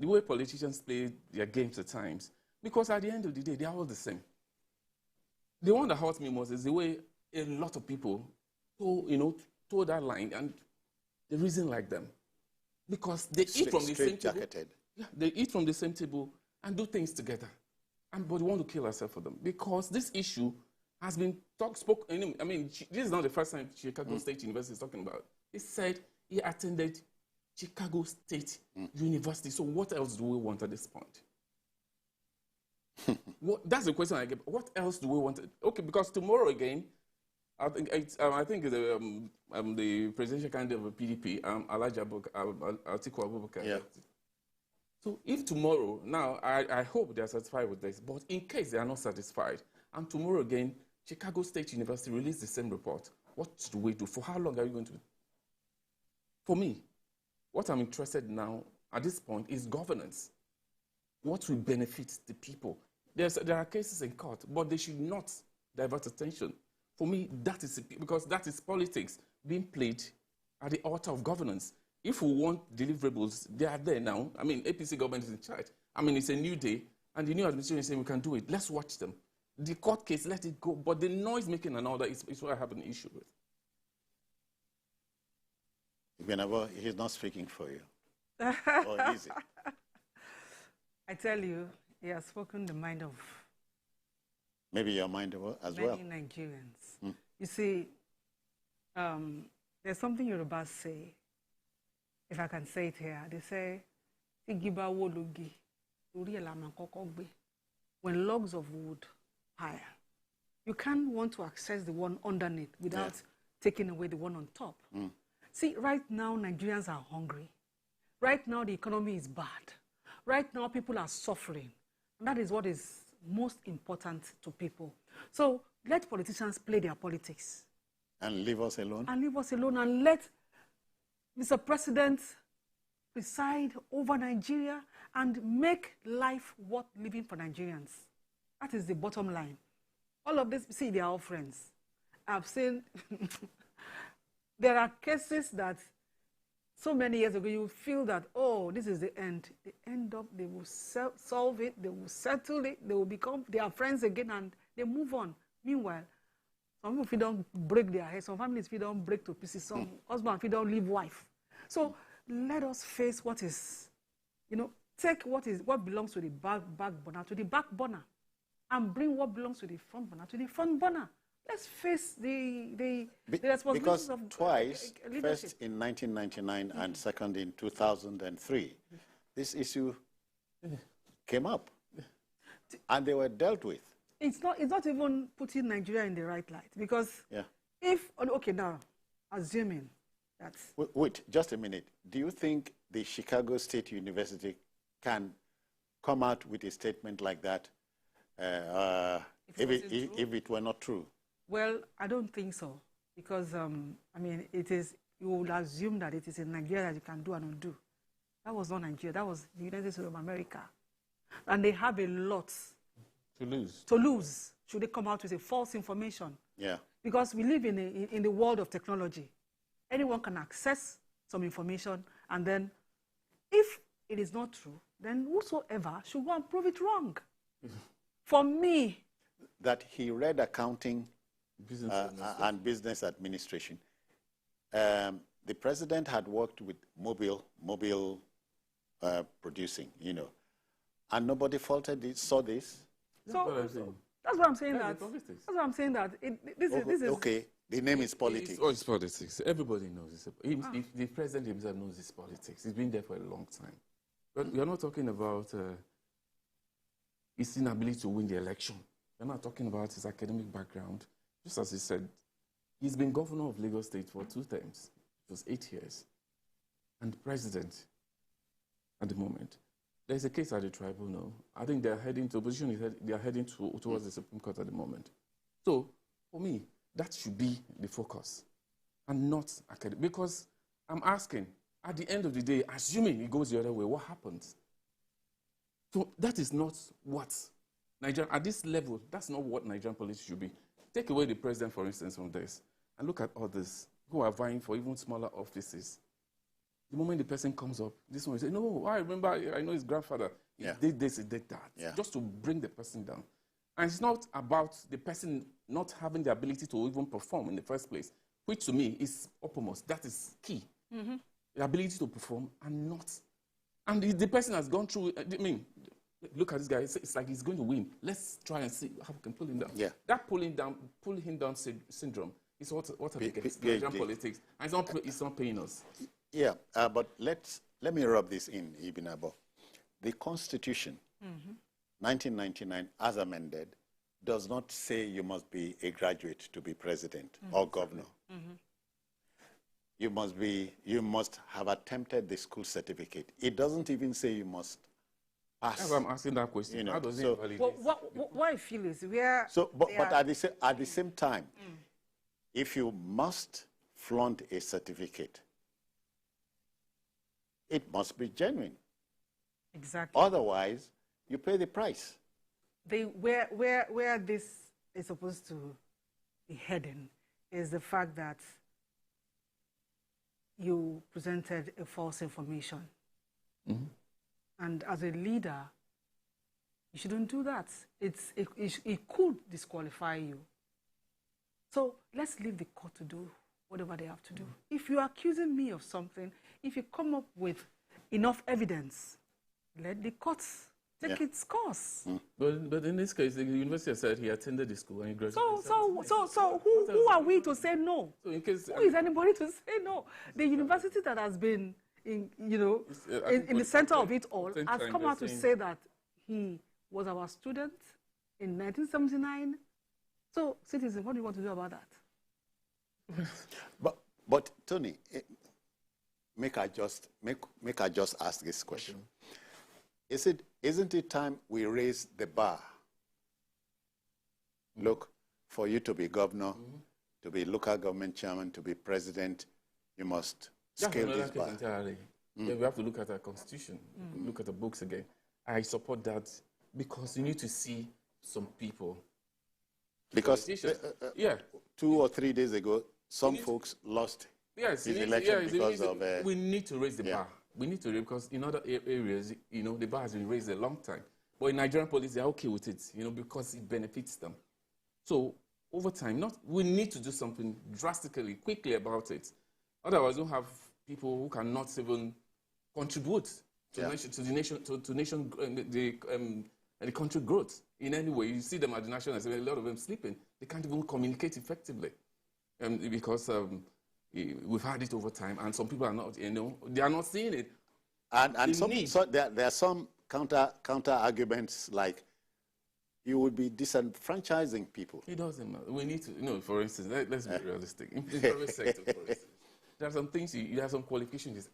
the way politicians play their games at times, because at the end of the day, they are all the same. The one that hurts me most is the way a lot of people toe that line, and they reason like them. Because they eat from the same table. Yeah, they eat from the same table and do things together. But they want to kill ourselves for them. Because this issue has been spoken. I mean, this is not the first time Chicago State University is talking about it. He said he attended Chicago State University. So what else do we want at this point? That's the question I get. What else do we want? Okay, because tomorrow again, I think the presidential candidate of the PDP, Atiku Abubakar. Yeah. So if tomorrow, now I hope they are satisfied with this, but in case they are not satisfied, and tomorrow again, Chicago State University released the same report, what do we do? For how long are we going to? For me, what I'm interested in now at this point is governance. What will benefit the people? There are cases in court, but they should not divert attention. For me, that is because that is politics being played at the altar of governance. If we want deliverables, they are there now. I mean, APC government is in charge. I mean, it's a new day, and the new administration is saying we can do it. Let's watch them. The court case, let it go. But the noise making and all that is what I have an issue with. He's not speaking for you. Or is it? I tell you, he has spoken the mind of maybe your mind as well. Many Nigerians. You see, there's something Yorubas say, if I can say it here. They say, when logs of wood higher, you can't want to access the one underneath without taking away the one on top. See, right now, Nigerians are hungry. Right now, the economy is bad. Right now, people are suffering. And that is what is most important to people. So let politicians play their politics. And leave us alone. And leave us alone, and let Mr. President preside over Nigeria and make life worth living for Nigerians. That is the bottom line. All of this, see, they are all friends. I've seen, there are cases that so many years ago, you feel that, oh, this is the end. They end up, they will solve it, they will settle it, they will become, they are friends again, and they move on. Meanwhile, some people, if you don't break their heads, some families, if you don't break to pieces, some husband, if you don't leave wife. So let us face what is, take what belongs to the back burner to the back burner, and bring what belongs to the front burner to the front burner. Let's face the responsibilities of twice, first in 1999 and second in 2003, this issue came up, and they were dealt with. It's not even putting Nigeria in the right light, because if, okay, now, assuming that... Wait, just a minute. Do you think the Chicago State University can come out with a statement like that if it were not true? Well, I don't think so, because, I mean, you would assume that it is in Nigeria that you can do and undo. That was not Nigeria, that was the United States of America. And they have a lot to lose should they come out with a false information. Yeah. Because we live in the world of technology. Anyone can access some information, and then if it is not true, then whosoever should go and prove it wrong. For me... That he read accounting and business administration. The president had worked with mobile producing, and nobody faulted it, saw this. So that's what I'm saying. That's what I'm saying. That this is okay. The name is politics. It's politics. Everybody knows this. If the president himself knows this politics. He's been there for a long time. But we are not talking about his inability to win the election. We're not talking about his academic background. Just as he said, he's been governor of Lagos State for 2 terms. It was 8 years. And president at the moment. There's a case at the tribunal. I think they're heading to opposition. They are heading towards the Supreme Court at the moment. So, for me, that should be the focus, and not academic. Because I'm asking, at the end of the day, assuming it goes the other way, what happens? So that is not what Nigeria, at this level, that's not what Nigerian politics should be. Take away the president, for instance, from this, and look at others who are vying for even smaller offices. The moment the person comes up, this one will say, no, I remember, I know his grandfather. He did this, he did that. Just to bring the person down. And it's not about the person not having the ability to even perform in the first place, which to me is uppermost. That is key. The ability to perform and not. And the person has gone through, I mean, look at this guy. It's like he's going to win. Let's try and see how we can pull him down. That pull him down syndrome is what are against Nigerian politics. And it's not paying us. Yeah, but let me rub this in, Ibn Abo. The Constitution, 1999, as amended, does not say you must be a graduate to be president or governor. You must have attempted the school certificate. It doesn't even say you must pass. That's why I'm asking that question. You know, how does it validate? What I feel is where. But at the same time, if you must flaunt a certificate, it must be genuine. Exactly. Otherwise, you pay the price. Where this is supposed to be heading is the fact that you presented a false information. And as a leader, you shouldn't do that. It could disqualify you. So let's leave the court to do whatever they have to do. If you're accusing me of something, if you come up with enough evidence, let the courts take its course. But in this case, the university said he attended the school and he graduated. So who are we to say no? So in case, who is anybody to say no? The university that has been in the center of it all has come out to say that he was our student in 1979. So, citizen, what do you want to do about that? But Tony, make I just ask this question. Isn't it time we raise the bar? Look, for you to be governor, to be local government chairman, to be president, you must scale this bar. Entirely. Yeah, we have to look at our constitution, look at the books again. I support that because you need to see some people. Because 2 or 3 days ago, some folks lost his election because of... we need to raise the bar. We need to, because in other areas, the bar has been raised a long time. But in Nigerian politics, they're okay with it, because it benefits them. So over time, we need to do something drastically, quickly about it. Otherwise, we'll have people who cannot even contribute to the country growth in any way. You see them at the National Assembly, a lot of them sleeping. They can't even communicate effectively because we've had it over time, and some people are not, they are not seeing it. And there are some counter arguments like you would be disenfranchising people. It doesn't matter. We need to, for instance, let's be realistic. In the private sector, for instance, there are some things, you have some qualifications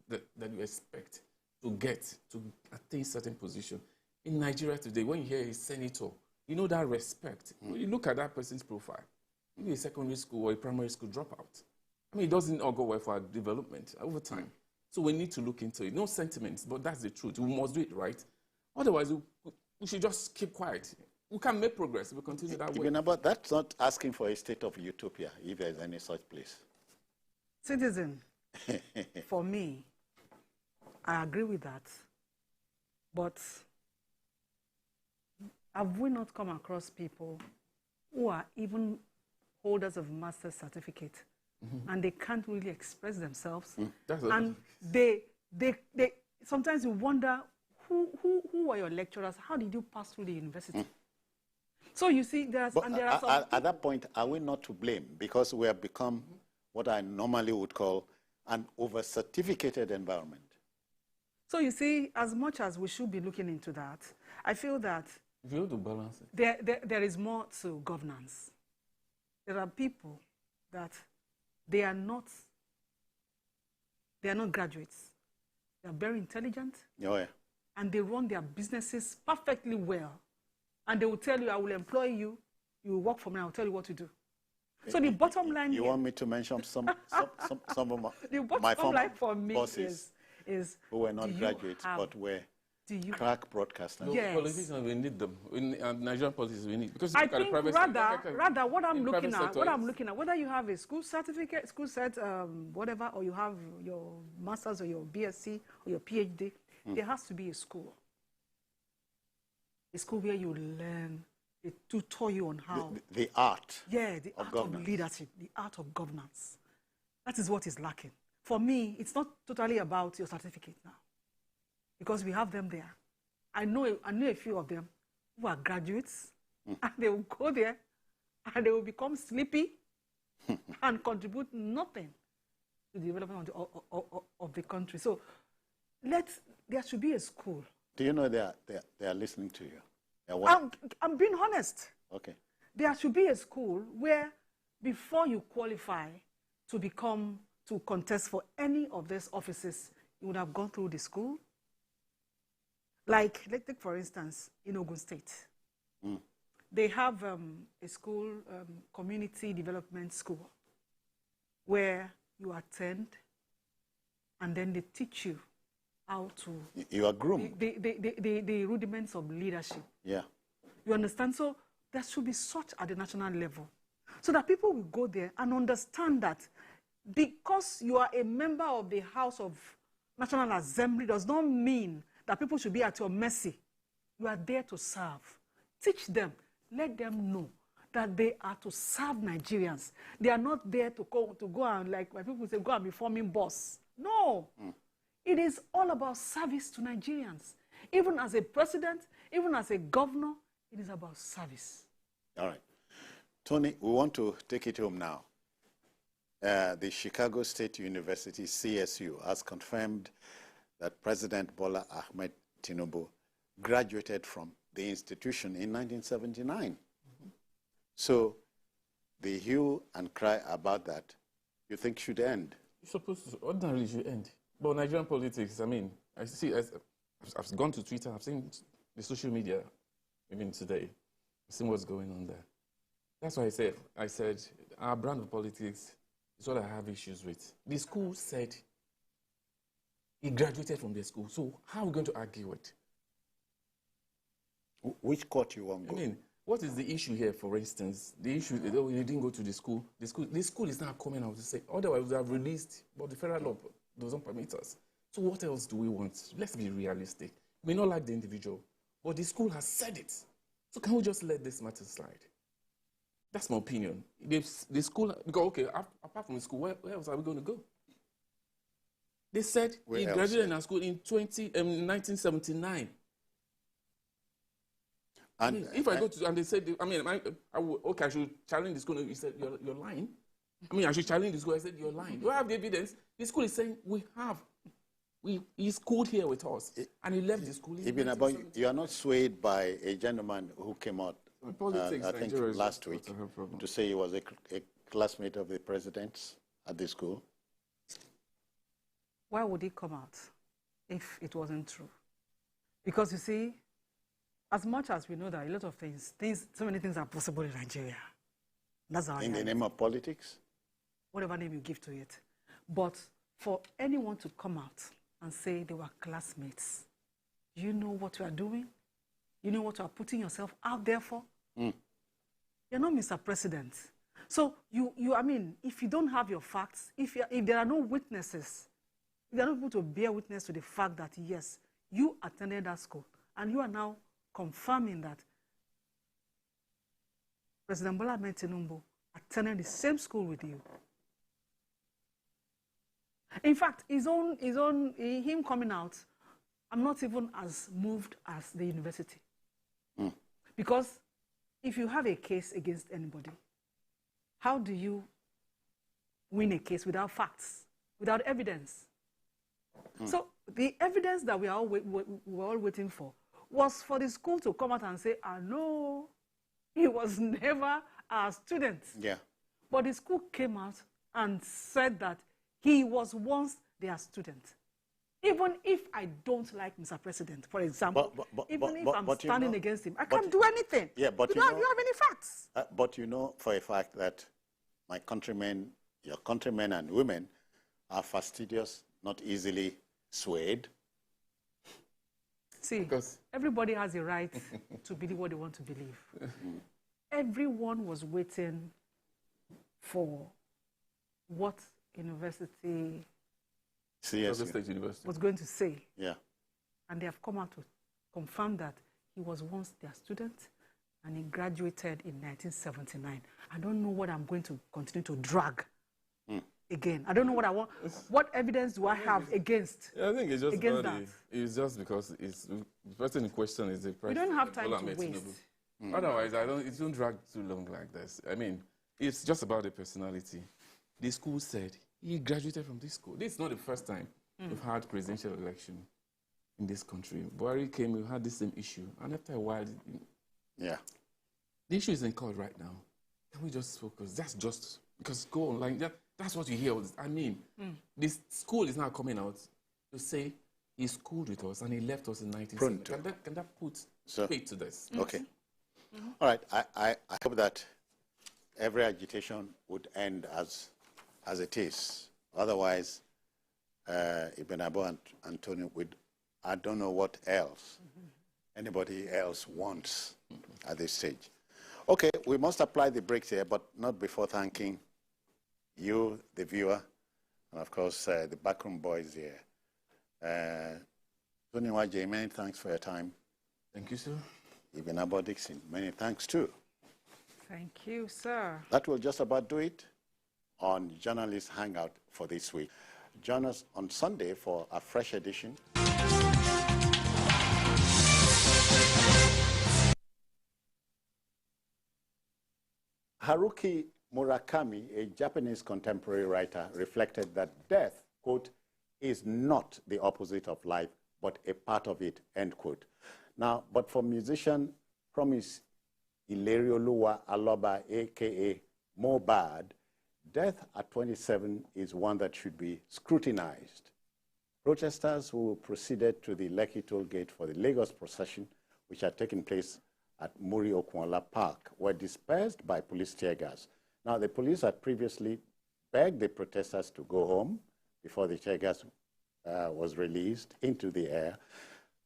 that you expect to get to attain certain position. In Nigeria today, when you hear a senator, that respect. When you look at that person's profile, maybe a secondary school or a primary school dropout. I mean, it doesn't all go well for our development over time. So we need to look into it. No sentiments, but that's the truth. We must do it right. Otherwise, we should just keep quiet. We can't make progress if we continue that way. But that's not asking for a state of utopia, if there's any such place. Citizen, for me, I agree with that. But have we not come across people who are even holders of master's certificate and they can't really express themselves? And they sometimes you wonder, who were your lecturers? How did you pass through the university? So you see, there are some at that point, are we not to blame? Because we have become what I normally would call an over-certificated environment. So you see, as much as we should be looking into that, I feel that if you want to balance it, there is more to governance. There are people that they are not graduates. They are very intelligent. And they run their businesses perfectly well. And they will tell you, I will employ you, you will work for me, I will tell you what to do. So the bottom line You want me to mention some of my the bottom line for me bosses is who were not graduates, but were crack broadcaster? No, Yes. politicians, we need them. In Nigerian politics, we need, because I look at the think private rather what I'm looking at, sector, whether you have a school certificate, school set, whatever, or you have your master's or your BSc or your PhD, there has to be a school. A school where you learn, they tutor you on how. The art. Yeah, the art of leadership, the art of governance. That is what is lacking. For me, it's not totally about your certificate now, because we have them there. I know a few of them who are graduates, and they will go there, and they will become sleepy and contribute nothing to the development of the country. So there should be a school. Do you know they are listening to you? I'm being honest. Okay. There should be a school where, before you qualify to contest for any of these offices, you would have gone through the school. Like, let's take, for instance, in Ogun State. They have a school, community development school, where you attend, and then they teach you how to... You are groomed. The rudiments of leadership. Yeah. You understand? So there should be such at the national level, so that people will go there and understand that because you are a member of the House of National Assembly does not mean that people should be at your mercy. You are there to serve. Teach them. Let them know that they are to serve Nigerians. They are not there to go and, like my people say, go and be forming boss. No. It is all about service to Nigerians. Even as a president, even as a governor, it is about service. All right. Tony, we want to take it home now. The Chicago State University, CSU, has confirmed that President Bola Ahmed Tinubu graduated from the institution in 1979. So the hue and cry about that, you think should end? It's supposed to, ordinarily should end. But Nigerian politics, I mean, I've gone to Twitter, I've seen the social media, even today, I've seen what's going on there. That's why I said our brand of politics is what I have issues with. The school said he graduated from the school, so how are we going to argue it? Which court you want to go? I mean, what is the issue here, for instance? The issue, you didn't go to the school. The school is now coming out to say, otherwise we have released, but the federal law doesn't permit us. So what else do we want? Let's be realistic. We may not like the individual, but the school has said it. So can we just let this matter slide? That's my opinion. The school, because, okay, apart from the school, where else are we going to go? They said he graduated in our school in 1979. And if I go to, and they said, I mean, okay, I should challenge the school. He said, you're lying. I mean, I should challenge the school. I said, you're lying. Do I have the evidence? The school is saying, we have. He schooled here with us, and he left the school. You are not swayed by a gentleman who came out, I think, last week to say he was a classmate of the president's at the school? Why would he come out if it wasn't true? Because you see, as much as we know that a lot of things, so many things are possible in Nigeria. That's our in the name of politics? Whatever name you give to it. But for anyone to come out and say they were classmates, do you know what you are doing? You know what you are putting yourself out there for? You're not Mr. President. So, I mean, if you don't have your facts, if there are no witnesses, if there are no people to bear witness to the fact that, yes, you attended that school, and you are now confirming that President Bola Ahmed Tinubu attended the same school with you. In fact, him coming out, I'm not even as moved as the university. Because if you have a case against anybody, how do you win a case without facts, without evidence? So the evidence that we are all waiting for was for the school to come out and say, no, he was never a student. Yeah. But the school came out and said that he was once their student. Even if I don't like Mr. President, for example, even if I'm standing against him, I can't do anything. Yeah, but you don't have any facts. But you know for a fact that my countrymen, your countrymen and women are fastidious, not easily swayed. See, Because everybody has a right to believe what they want to believe. Everyone was waiting for what university State University was going to say. Yeah. And they have come out to confirm that he was once their student and he graduated in 1979. I don't know what I'm going to continue to drag again. I don't know what I want. What evidence do I have against? Yeah, I think it's just against about that. it's just because the person in question is the president. We don't have time Bola to Ahmed waste. Tinubu. Otherwise, it don't drag too long like this. I mean, it's just about the personality. The school said he graduated from this school. This is not the first time we've had presidential election in this country. Buhari came, we had the same issue, and after a while, Yeah. the issue is in court right now. Can we just focus? That's just because go online. That's what you hear. I mean, this school is now coming out to say he schooled with us and he left us in 1970. Can that put faith to this? Okay. All right. I hope that every agitation would end as it is. Otherwise, Ibn Abu and Antonio would. I don't know what else anybody else wants at this stage. Okay, we must apply the brakes here, but not before thanking you, the viewer, and of course the backroom boys here. Tony Wajay, many thanks for your time. Thank you, sir. Ibn Abu Dixon, many thanks too. Thank you, sir. That will just about do it on Journalist Hangout for this week. Join us on Sunday for a fresh edition. Haruki Murakami, a Japanese contemporary writer, reflected that death, quote, is not the opposite of life, but a part of it, end quote. Now, but for musician Promise Ilerioluwa Aloba, a.k.a. MohBad, death at 27 is one that should be scrutinized. Protesters who proceeded to the Lekki toll gate for the Lagos procession, which had taken place at Muri Okunla Park, were dispersed by police tear gas. Now, the police had previously begged the protesters to go home before the tear gas was released into the air.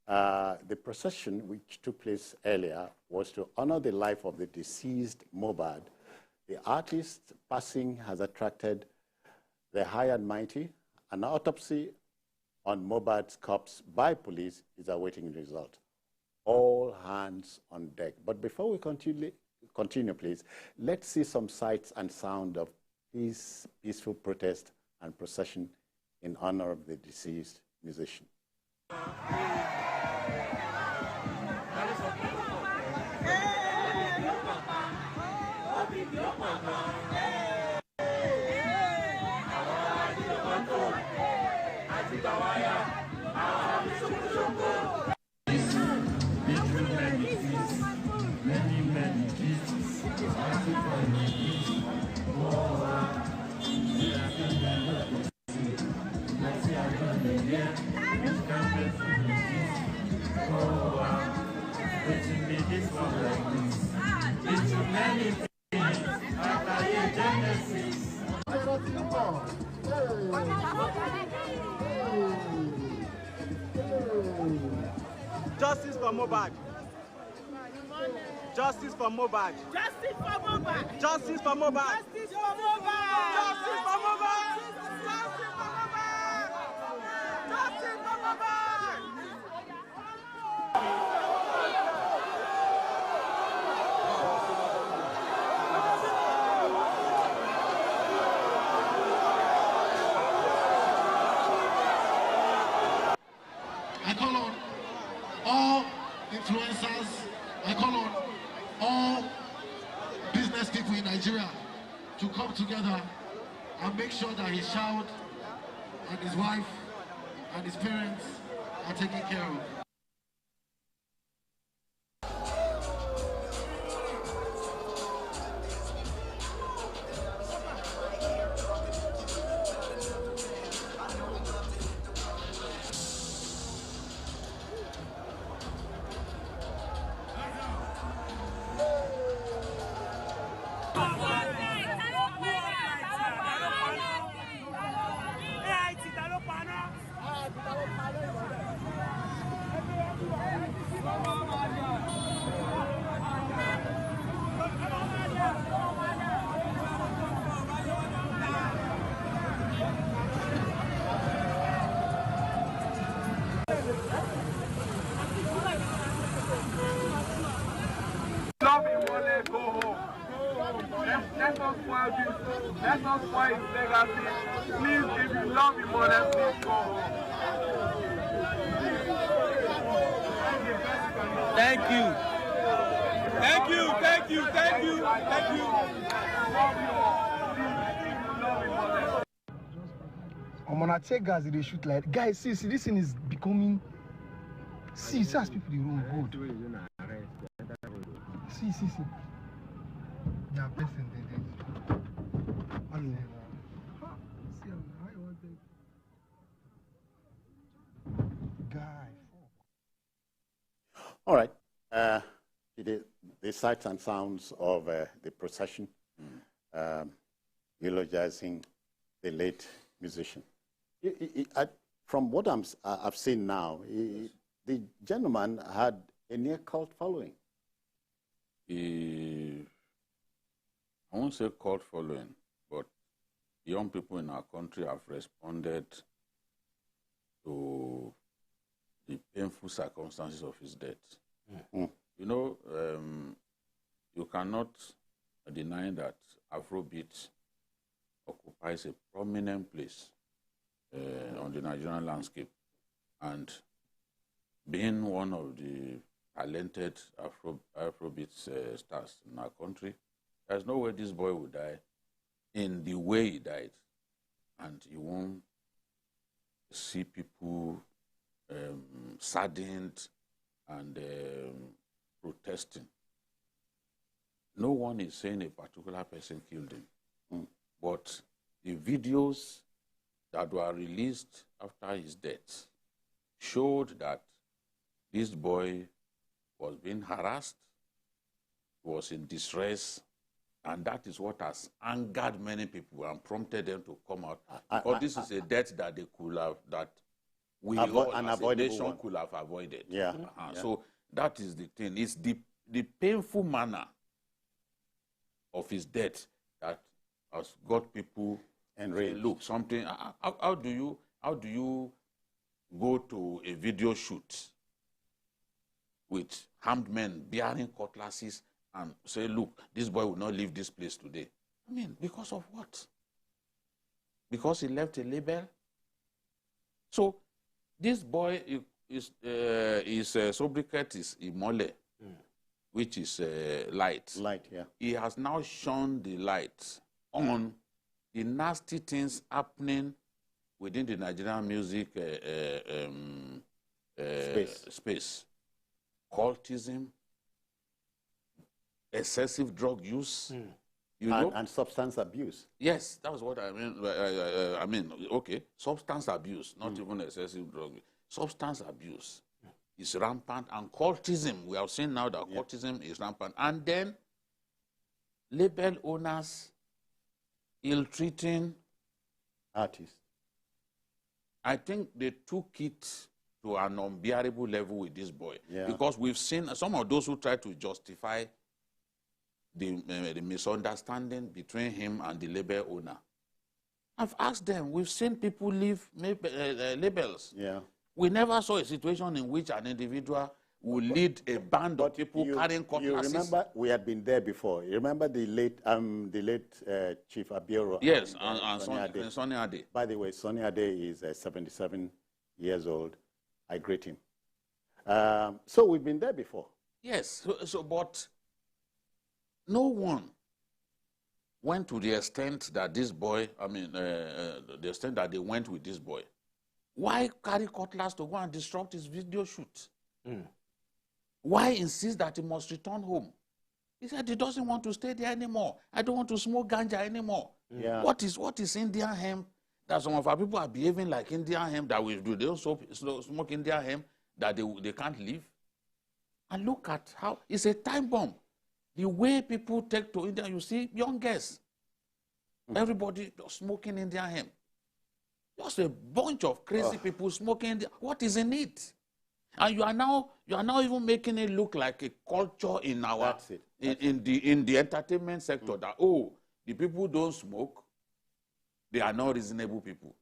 The procession, which took place earlier, was to honor the life of the deceased MohBad. The artist's passing has attracted the high and mighty. An autopsy on MohBad's corpse by police is awaiting result. All hands on deck. But before we continue, please, let's see some sights and sound of peaceful protest and procession in honor of the deceased musician. Justice for MohBad. Justice for MohBad. Justice for MohBad. Justice for MohBad. Justice for MohBad. Justice for MohBad. Justice for MohBad. I call on all influencers, I call on all business people in Nigeria to come together and make sure that his child and his wife and his parents are taken care of. about this. Let us spoil his legacy. Please, if you love him, please go home. Thank you. Thank you, thank you, thank you, thank you. I'm gonna check guys, they shoot like guys. See, this thing is becoming. See as people they roll good. See. Yeah, person they. Guy. All right. The sights and sounds of the procession eulogizing the late musician. From what I've seen now, the gentleman had a near cult following. I won't say cult following, but young people in our country have responded to the painful circumstances of his death. Mm. You know, you cannot deny that Afrobeat occupies a prominent place on the Nigerian landscape. And being one of the talented Afrobeat stars in our country, there's no way this boy would die in the way he died. And you won't see people saddened and protesting. No one is saying a particular person killed him. Mm. But the videos that were released after his death showed that this boy was being harassed, was in distress, and that is what has angered many people and prompted them to come out. Because this is a death that they could have, that we all as a nation could have avoided. Yeah. Yeah. So that is the thing. It's the painful manner of his death that has got people enraged. Look, something. How do you go to a video shoot with armed men bearing cutlasses and say, look, this boy will not leave this place today? I mean, because of what? Because he left a label? So this boy his sobriquet is Imole, which is light. Light, yeah. He has now shone the light on the nasty things happening within the Nigerian music space. Cultism, excessive drug use, and substance abuse. Yes, that was what I mean. Okay, substance abuse, not even excessive drug use. Substance abuse is rampant, and cultism, we have seen now that cultism is rampant. And then label owners ill-treating artists. I think they took it to an unbearable level with this boy. Yeah. Because we've seen some of those who try to justify the misunderstanding between him and the label owner. I've asked them, we've seen people leave labels. Yeah. We never saw a situation in which an individual would lead a band of people carrying cutlasses. You remember, we had been there before. You remember the late Chief Abioro? Yes, and Sonny Ade. By the way, Sonny Ade is 77 years old. I greet him. So we've been there before. Yes, but no one went to the extent that this boy, the extent that they went with this boy. Why carry cutlass to go and disrupt his video shoot? Why insist that he must return home? He said he doesn't want to stay there anymore. I don't want to smoke ganja anymore. Yeah. What is Indian hemp that some of our people are behaving like Indian hemp that we do? They don't smoke Indian hemp that they can't live. And look at how it's a time bomb. The way people take to India, you see, young girls, everybody smoking Indian hemp. Just a bunch of crazy people smoking. What is in it? And you are now even making it look like a culture in our in the entertainment sector that the people don't smoke, they are not reasonable people.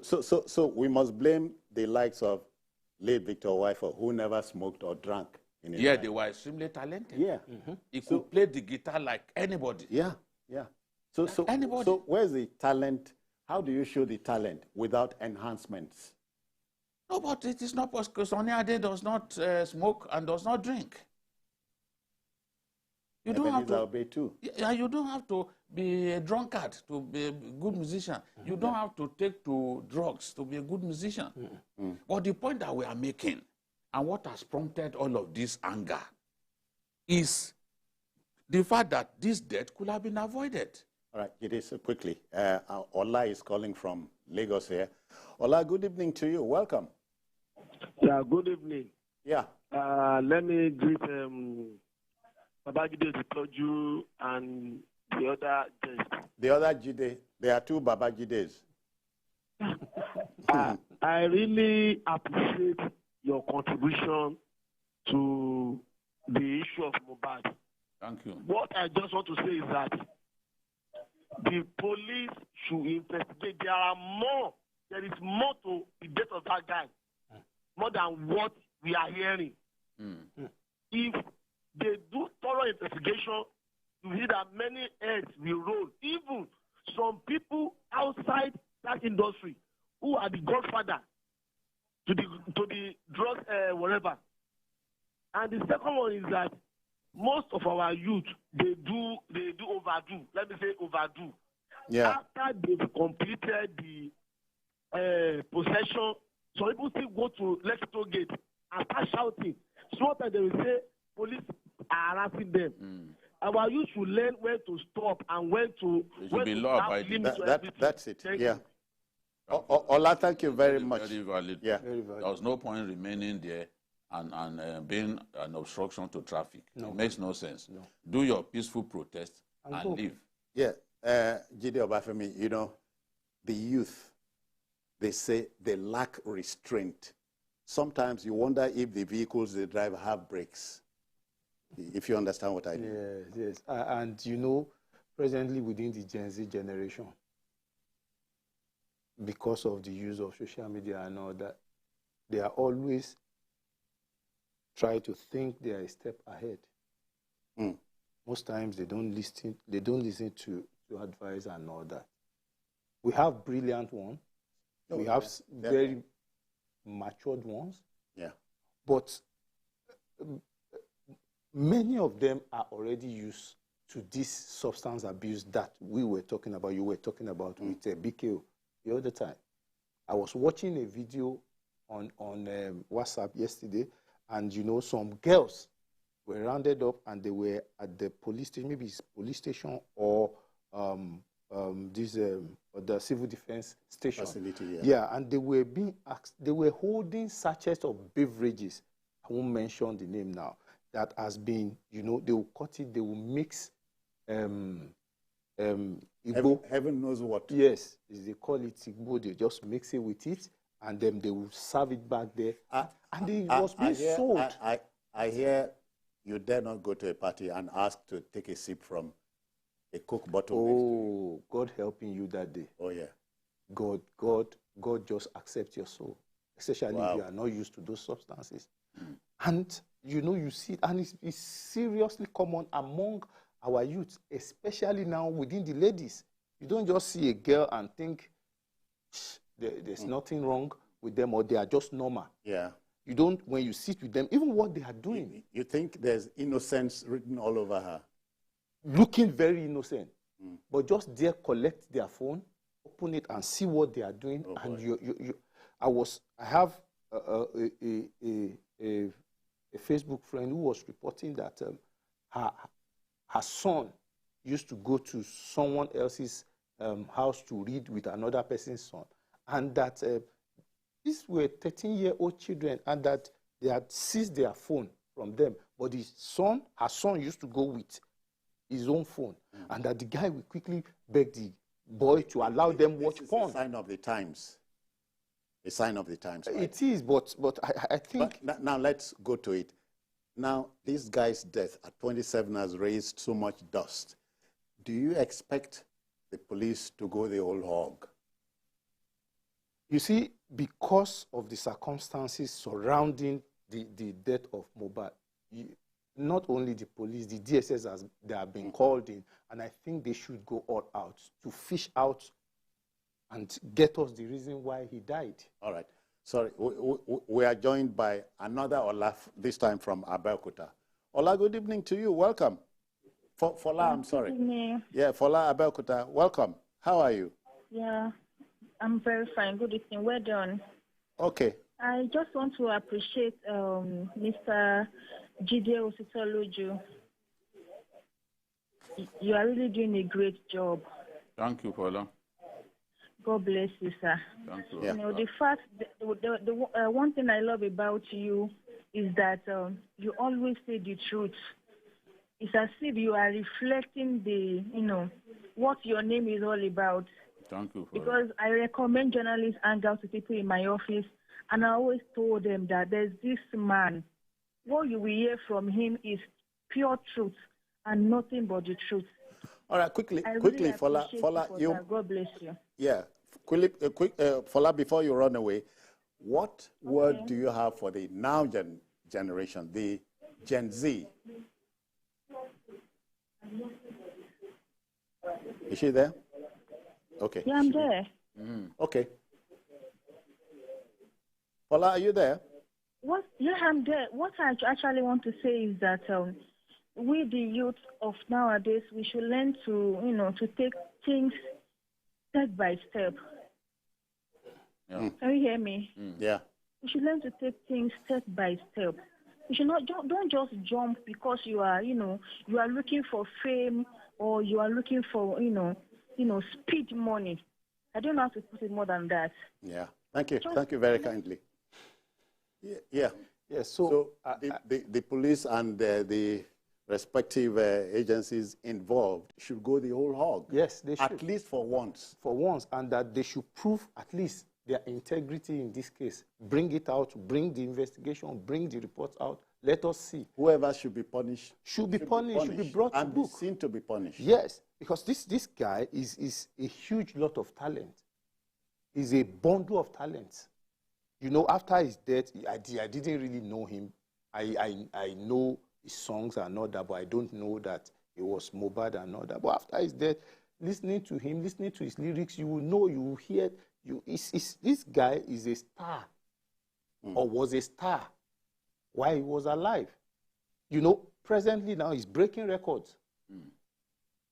So we must blame the likes of late Victor Wyfer, who never smoked or drank in his life. They were extremely talented. Yeah. He could play the guitar like anybody. Yeah. So where's the talent? How do you show the talent without enhancements? No, but it is not possible because Sunny Ade does not smoke and does not drink. You don't have to. Yeah, you don't have to be a drunkard to be a good musician. You don't have to take to drugs to be a good musician. But the point that we are making, and what has prompted all of this anger, is the fact that this death could have been avoided. All right, it is quickly. Ola is calling from Lagos here. Ola, good evening to you. Welcome. Yeah, good evening. Yeah. Let me greet Babajide Toju and the other guest. The other Jide. There are two Babajides. I really appreciate your contribution to the issue of MohBad. Thank you. What I just want to say is that the police should investigate. There is more to the death of that guy, more than what we are hearing. If they do thorough investigation, you see that many heads will roll. Even some people outside that industry who are the godfather to the drug whatever. And the second one is that most of our youth, they do overdo. Let me say overdo. Yeah. After they've completed the possession, some people still go to Lexington Gate and start shouting. Sometimes they will say police are harassing them. Our youth should learn when to stop and when to. That's it. Yeah. Ola, thank you very much. Very valid. Yeah. Very valid. There was no point remaining there and being an obstruction to traffic. No. It makes no sense. No. Do your peaceful protest and leave. Yeah. Jide Obafemi, you know, the youth, they say they lack restraint. Sometimes you wonder if the vehicles they drive have brakes, if you understand what I mean. Yes. And you know, presently within the Gen Z generation, because of the use of social media and all that, they are always try to think they are a step ahead. Most times they don't listen to advice and all that. We have brilliant ones. We have very matured ones. Yeah. But many of them are already used to this substance abuse that we were talking about, you were talking about with BKO the other time. I was watching a video on WhatsApp yesterday, and you know, some girls were rounded up and they were at the police station, maybe it's police station or the civil defense station. Facility, yeah, and they were being asked, they were holding sachets of beverages. I won't mention the name now. That has been, you know, they will cut it, they will mix Igbo. Heaven knows what. Yes, they call it Igbo. They just mix it with it, and then they will serve it back there. And it was being sold. I hear you dare not go to a party and ask to take a sip from a Coke bottle. Oh, God helping you that day. Oh, yeah. God just accept your soul, especially if you are not used to those substances. And, you know, you see it, and it's seriously common among our youth, especially now within the ladies. You don't just see a girl and think there's nothing wrong with them or they are just normal. Yeah. You don't, when you sit with them, even what they are doing. You think there's innocence written all over her? Looking very innocent. But just there, collect their phone, open it and see what they are doing. Oh, and I have a Facebook friend who was reporting that her son used to go to someone else's house to read with another person's son, and that these were 13-year-old children, and that they had seized their phone from them. But her son used to go with his own phone, and that the guy will quickly beg the boy to allow them watch porn. It's a sign of the times. A sign of the times. Right? It is, but I think... But now let's go to it. Now, this guy's death at 27 has raised so much dust. Do you expect the police to go the whole hog? You see, because of the circumstances surrounding the death of MohBad, not only the police, the DSS, they have been called in, and I think they should go all out to fish out and get us the reason why he died. All right. Sorry, we are joined by another Ola, this time from Abeokuta. Ola, good evening to you. Welcome. Fola, I'm sorry. Good evening. Yeah, Fola Abeokuta, welcome. How are you? Yeah, I'm very fine. Good evening. Well done. Okay. I just want to appreciate Mr. Jide Ositoloju. You are really doing a great job. Thank you, Fola. God bless you, sir. Thank you. You know, the fact, the one thing I love about you is that you always say the truth. It's as if you are reflecting the, what your name is all about. Thank you. Because I recommend journalists Hangout to people in my office, and I always told them that there's this man. What you will hear from him is pure truth and nothing but the truth. All right, quickly, really Fola, you. God bless you. Yeah, Fola, before you run away, what word do you have for the now generation, the Gen Z? Is she there? Okay. Yeah, I'm there. Okay. Fola, are you there? Yeah, I'm there. What I actually want to say is that we, the youth of nowadays, we should learn to, to take things step by step. Yeah. Can you hear me? Yeah. We should learn to take things step by step. You should not don't just jump because you are you are looking for fame or you are looking for speed money. I don't know how to put it more than that. Yeah. Thank you. Thank you very kindly. Yeah. Yeah. So the police and the respective agencies involved should go the whole hog. Yes, they should. At least for once. For once, and that they should prove at least their integrity in this case. Bring it out, bring the investigation, bring the reports out. Let us see. Whoever should be punished. Should be brought to book. And seen to be punished. Yes, because this guy is a huge lot of talent. He's a bundle of talents. After his death, I didn't really know him. I know his songs and all that, but I don't know that he was MohBad and all that. But after his death, listening to him, listening to his lyrics, you will know, you will hear. This guy is a star, or was a star, while he was alive. Presently now he's breaking records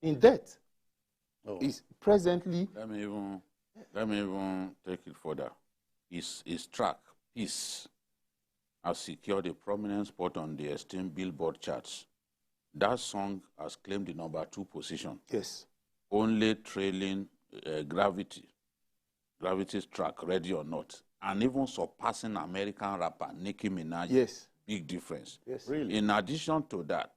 in death. He's presently. Let me even take it further. His track, Peace, has secured a prominent spot on the esteemed Billboard charts. That song has claimed the #2 position. Yes. Only trailing Gravity's track, Ready or Not, and even surpassing American rapper Nicki Minaj. Yes. Big difference. Yes. Really? In addition to that,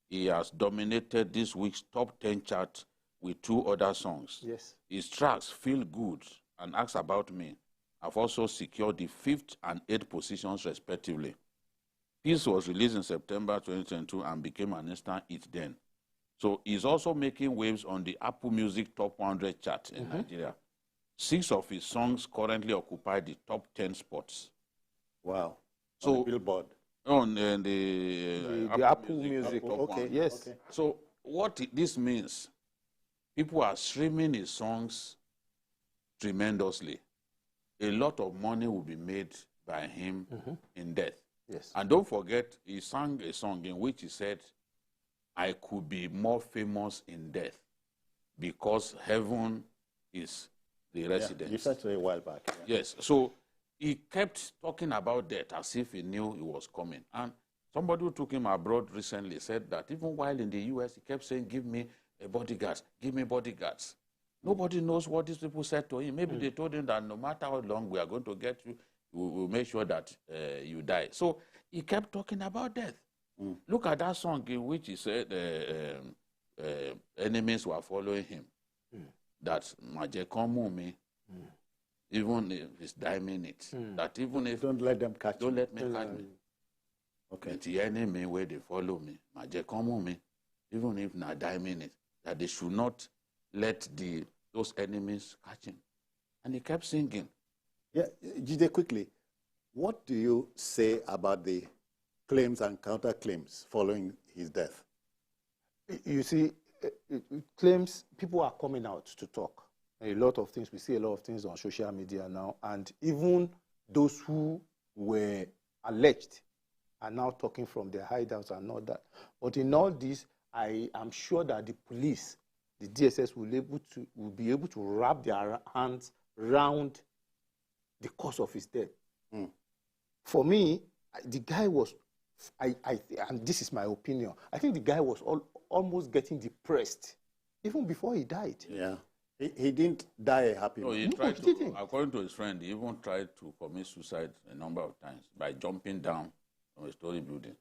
he has dominated this week's top 10 chart with 2 other songs. Yes. His tracks, Feel Good and Ask About Me, have also secured the 5th and 8th positions respectively. Peace was released in September 2022 and became an instant hit then. So he's also making waves on the Apple Music Top 100 chart in Nigeria. 6 of his songs currently occupy the top 10 spots. Wow. So on the Billboard. On the Apple Music. Okay. Yes. Okay. So what this means, people are streaming his songs tremendously. A lot of money will be made by him in death. Yes. And don't forget, he sang a song in which he said, I could be more famous in death because heaven is the residence. You said so a while back. Yeah. Yes. So he kept talking about death as if he knew it was coming. And somebody who took him abroad recently said that even while in the U.S., he kept saying, give me a bodyguard, give me bodyguards. Nobody knows what these people said to him. Maybe they told him that no matter how long we are going to get you, we'll make sure that you die. So he kept talking about death. Look at that song in which he said enemies were following him. That Maje come me, even if it's diming it. That even if don't let them catch don't let me catch me. Okay. But the enemy where they follow me, Maje come me, even if not diming it. That they should not let those enemies catch him. And he kept singing. Yeah, Jide, quickly, what do you say about the claims and counterclaims following his death? You see, claims, people are coming out to talk. A lot of things, we see a lot of things on social media now, and even those who were alleged are now talking from their hideouts and all that. But in all this, I am sure that the police, the DSS, will be able to wrap their hands around the cause of his death. Mm. For me, the guy was, and this is my opinion, I think the guy was almost getting depressed even before he died. Yeah. He didn't die a happy man. No, he tried to, according to his friend, he even tried to commit suicide a number of times by jumping down from a story building.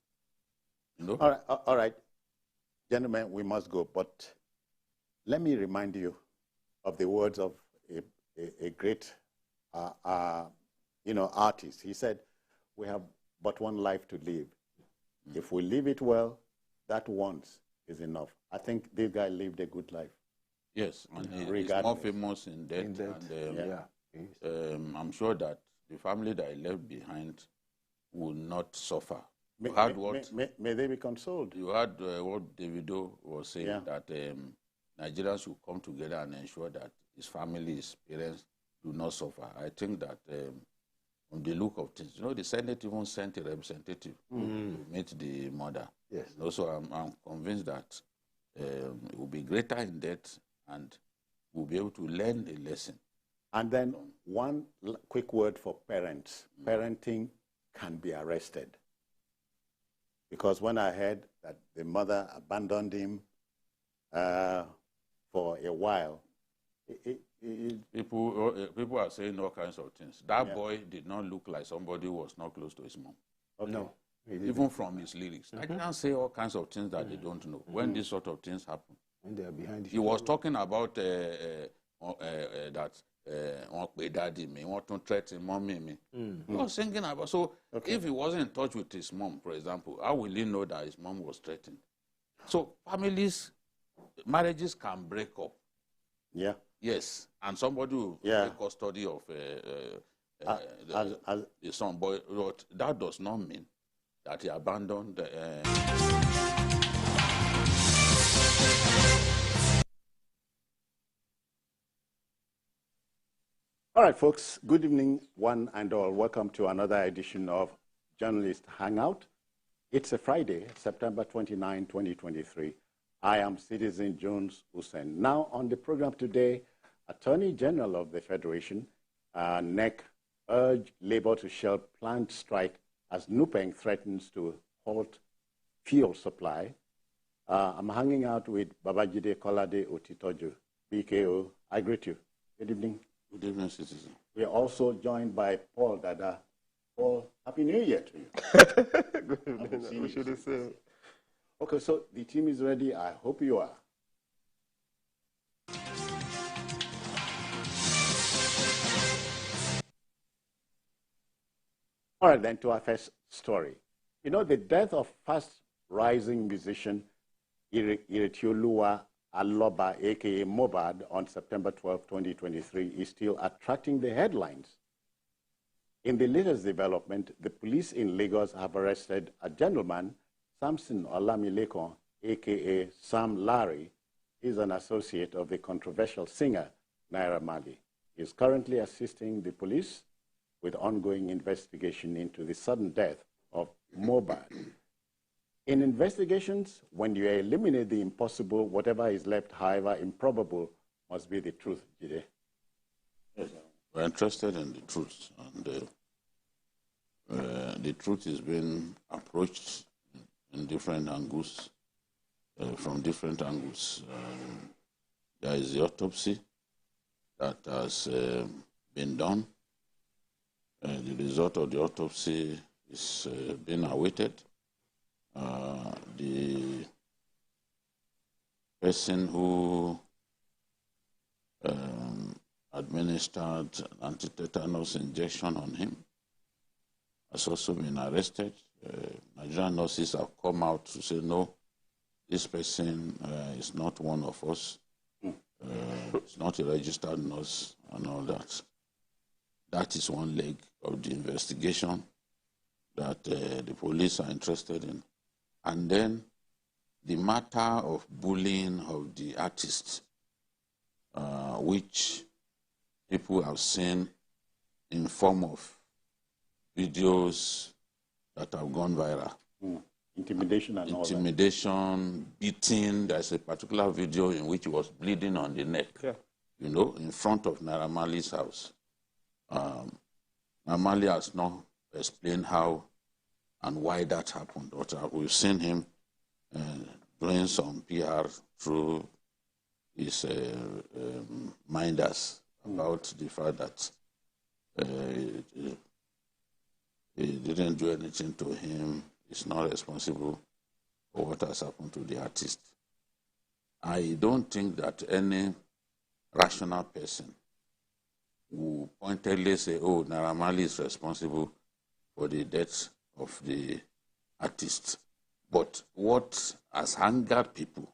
You know? All right. Gentlemen, we must go, but let me remind you of the words of a great artist. He said, we have but one life to live. Mm. If we live it well, that once is enough. I think this guy lived a good life. Yes, and he's more famous in death. And, I'm sure that the family that he left behind will not suffer. May they be consoled. You heard what Davido was saying, that Nigerians should come together and ensure that his family, his parents, do not suffer. I think that from the look of things, the Senate even sent a representative to meet the mother. Yes. Also, I'm convinced that it will be greater in death and we'll be able to learn a lesson. And then one quick word for parents. Parenting can be arrested. Because when I heard that the mother abandoned him for a while, people are saying all kinds of things. That boy did not look like somebody who was not close to his mom. Okay. No. Even from his lyrics. I can't say all kinds of things that they don't know. When these sort of things happen. When they are behind he was talking about that daddy me, want to threaten mommy me. He was thinking about, so if he wasn't in touch with his mom, for example, how will he know that his mom was threatened? So marriages can break up. Yeah. Yes, and somebody will take custody of the son, but that does not mean that he abandoned All right, folks, good evening, one and all. Welcome to another edition of Journalist Hangout. It's a Friday, September 29, 2023. I am Citizen Jones Hussein. Now, on the program today, Attorney General of the Federation, NEC, urged Labour to shelve planned strike as NUPENG threatens to halt fuel supply. I'm hanging out with Babajide Kolade Otitoju, BKO. I greet you. Good evening. Good evening, Citizen. We are also joined by Paul Dada. Paul, Happy New Year to you. Good evening. We should have said. Okay, so the team is ready. I hope you are. All right, then to our first story. The death of fast-rising musician Iretioluwa Aloba, a.k.a. MohBad, on September 12, 2023, is still attracting the headlines. In the latest development, the police in Lagos have arrested a gentleman, Samson Olamilekon, a.k.a. Sam Larry. He's an associate of the controversial singer Naira Marley. He is currently assisting the police with ongoing investigation into the sudden death of MohBad. In investigations, when you eliminate the impossible, whatever is left, however improbable, must be the truth, Jide. Yes, we're interested in the truth, and the truth is being approached in different angles, from different angles. There is the autopsy that has been done. The result of the autopsy is being awaited. The person who administered anti-tetanus injection on him has also been arrested. Nigerian nurses have come out to say, no, this person is not one of us. It's not a registered nurse and all that. That is one leg of the investigation. that the police are interested in. And then the matter of bullying of the artists, which people have seen in form of videos that have gone viral. Intimidation and all that. Intimidation, beating. There's a particular video in which he was bleeding on the neck, you know, in front of Naira Marley's house. Naira Marley has not explained how and why that happened. But we've seen him doing some PR through his minders about the fact that he didn't do anything to him. He's not responsible for what has happened to the artist. I don't think that any rational person will pointedly say, oh, Naira Marley is responsible for the death of the artist. But what has angered people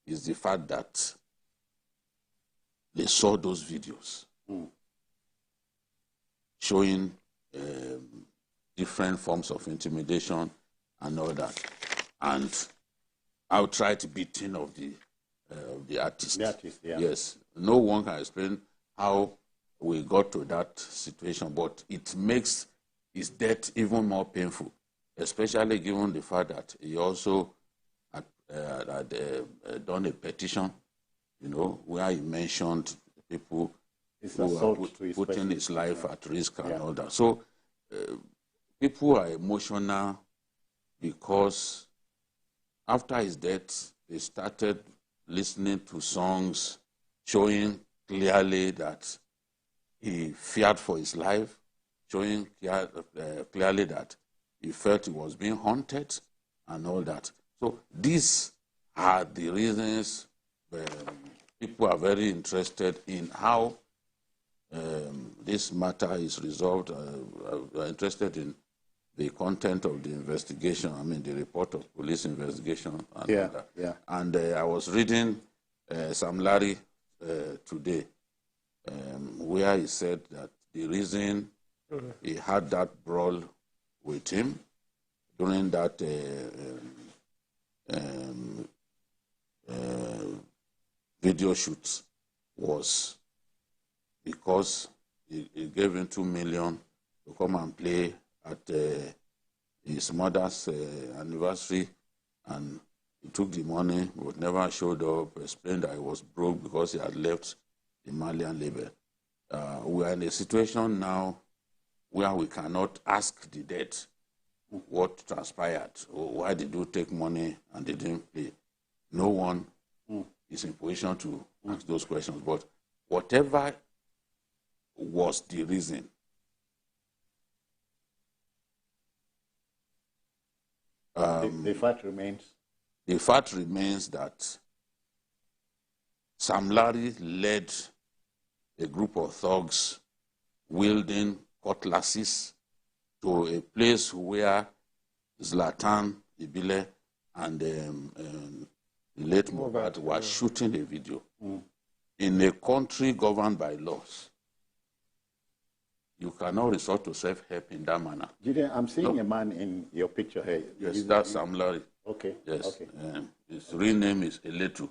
is the fact that they saw those videos showing different forms of intimidation and all that, and outright beating of the artist. The artist, yeah. Yes, no one can explain how we got to that situation, but it makes his death even more painful, especially given the fact that he also had done a petition, you know, where he mentioned people who are putting his life at risk and all that. So people are emotional because after his death, they started listening to songs showing clearly that he feared for his life, showing clearly that he felt he was being haunted and all that. So these are the reasons people are very interested in how this matter is resolved, are interested in the content of the investigation, I mean the report of police investigation. And all that. And I was reading Sam Larry today, where he said that the reason he had that brawl with him during that video shoot was because he gave him 2 million to come and play at his mother's anniversary, and he took the money but never showed up, explained that he was broke because he had left the Malian label. We are in a situation now where we cannot ask the dead what transpired, or why did you take money and they didn't play. No one is in position to ask those questions, but whatever was the reason, the fact remains? The fact remains that Sam Larry led a group of thugs wielding cutlasses to a place where Zlatan Ibile and the late MohBad were shooting a video in a country governed by laws. You cannot resort to self-help in that manner. Gideon, I'm seeing a man in your picture here. Yes, that's Sam Larry. Okay. Yes. Okay. His real name is Eletu,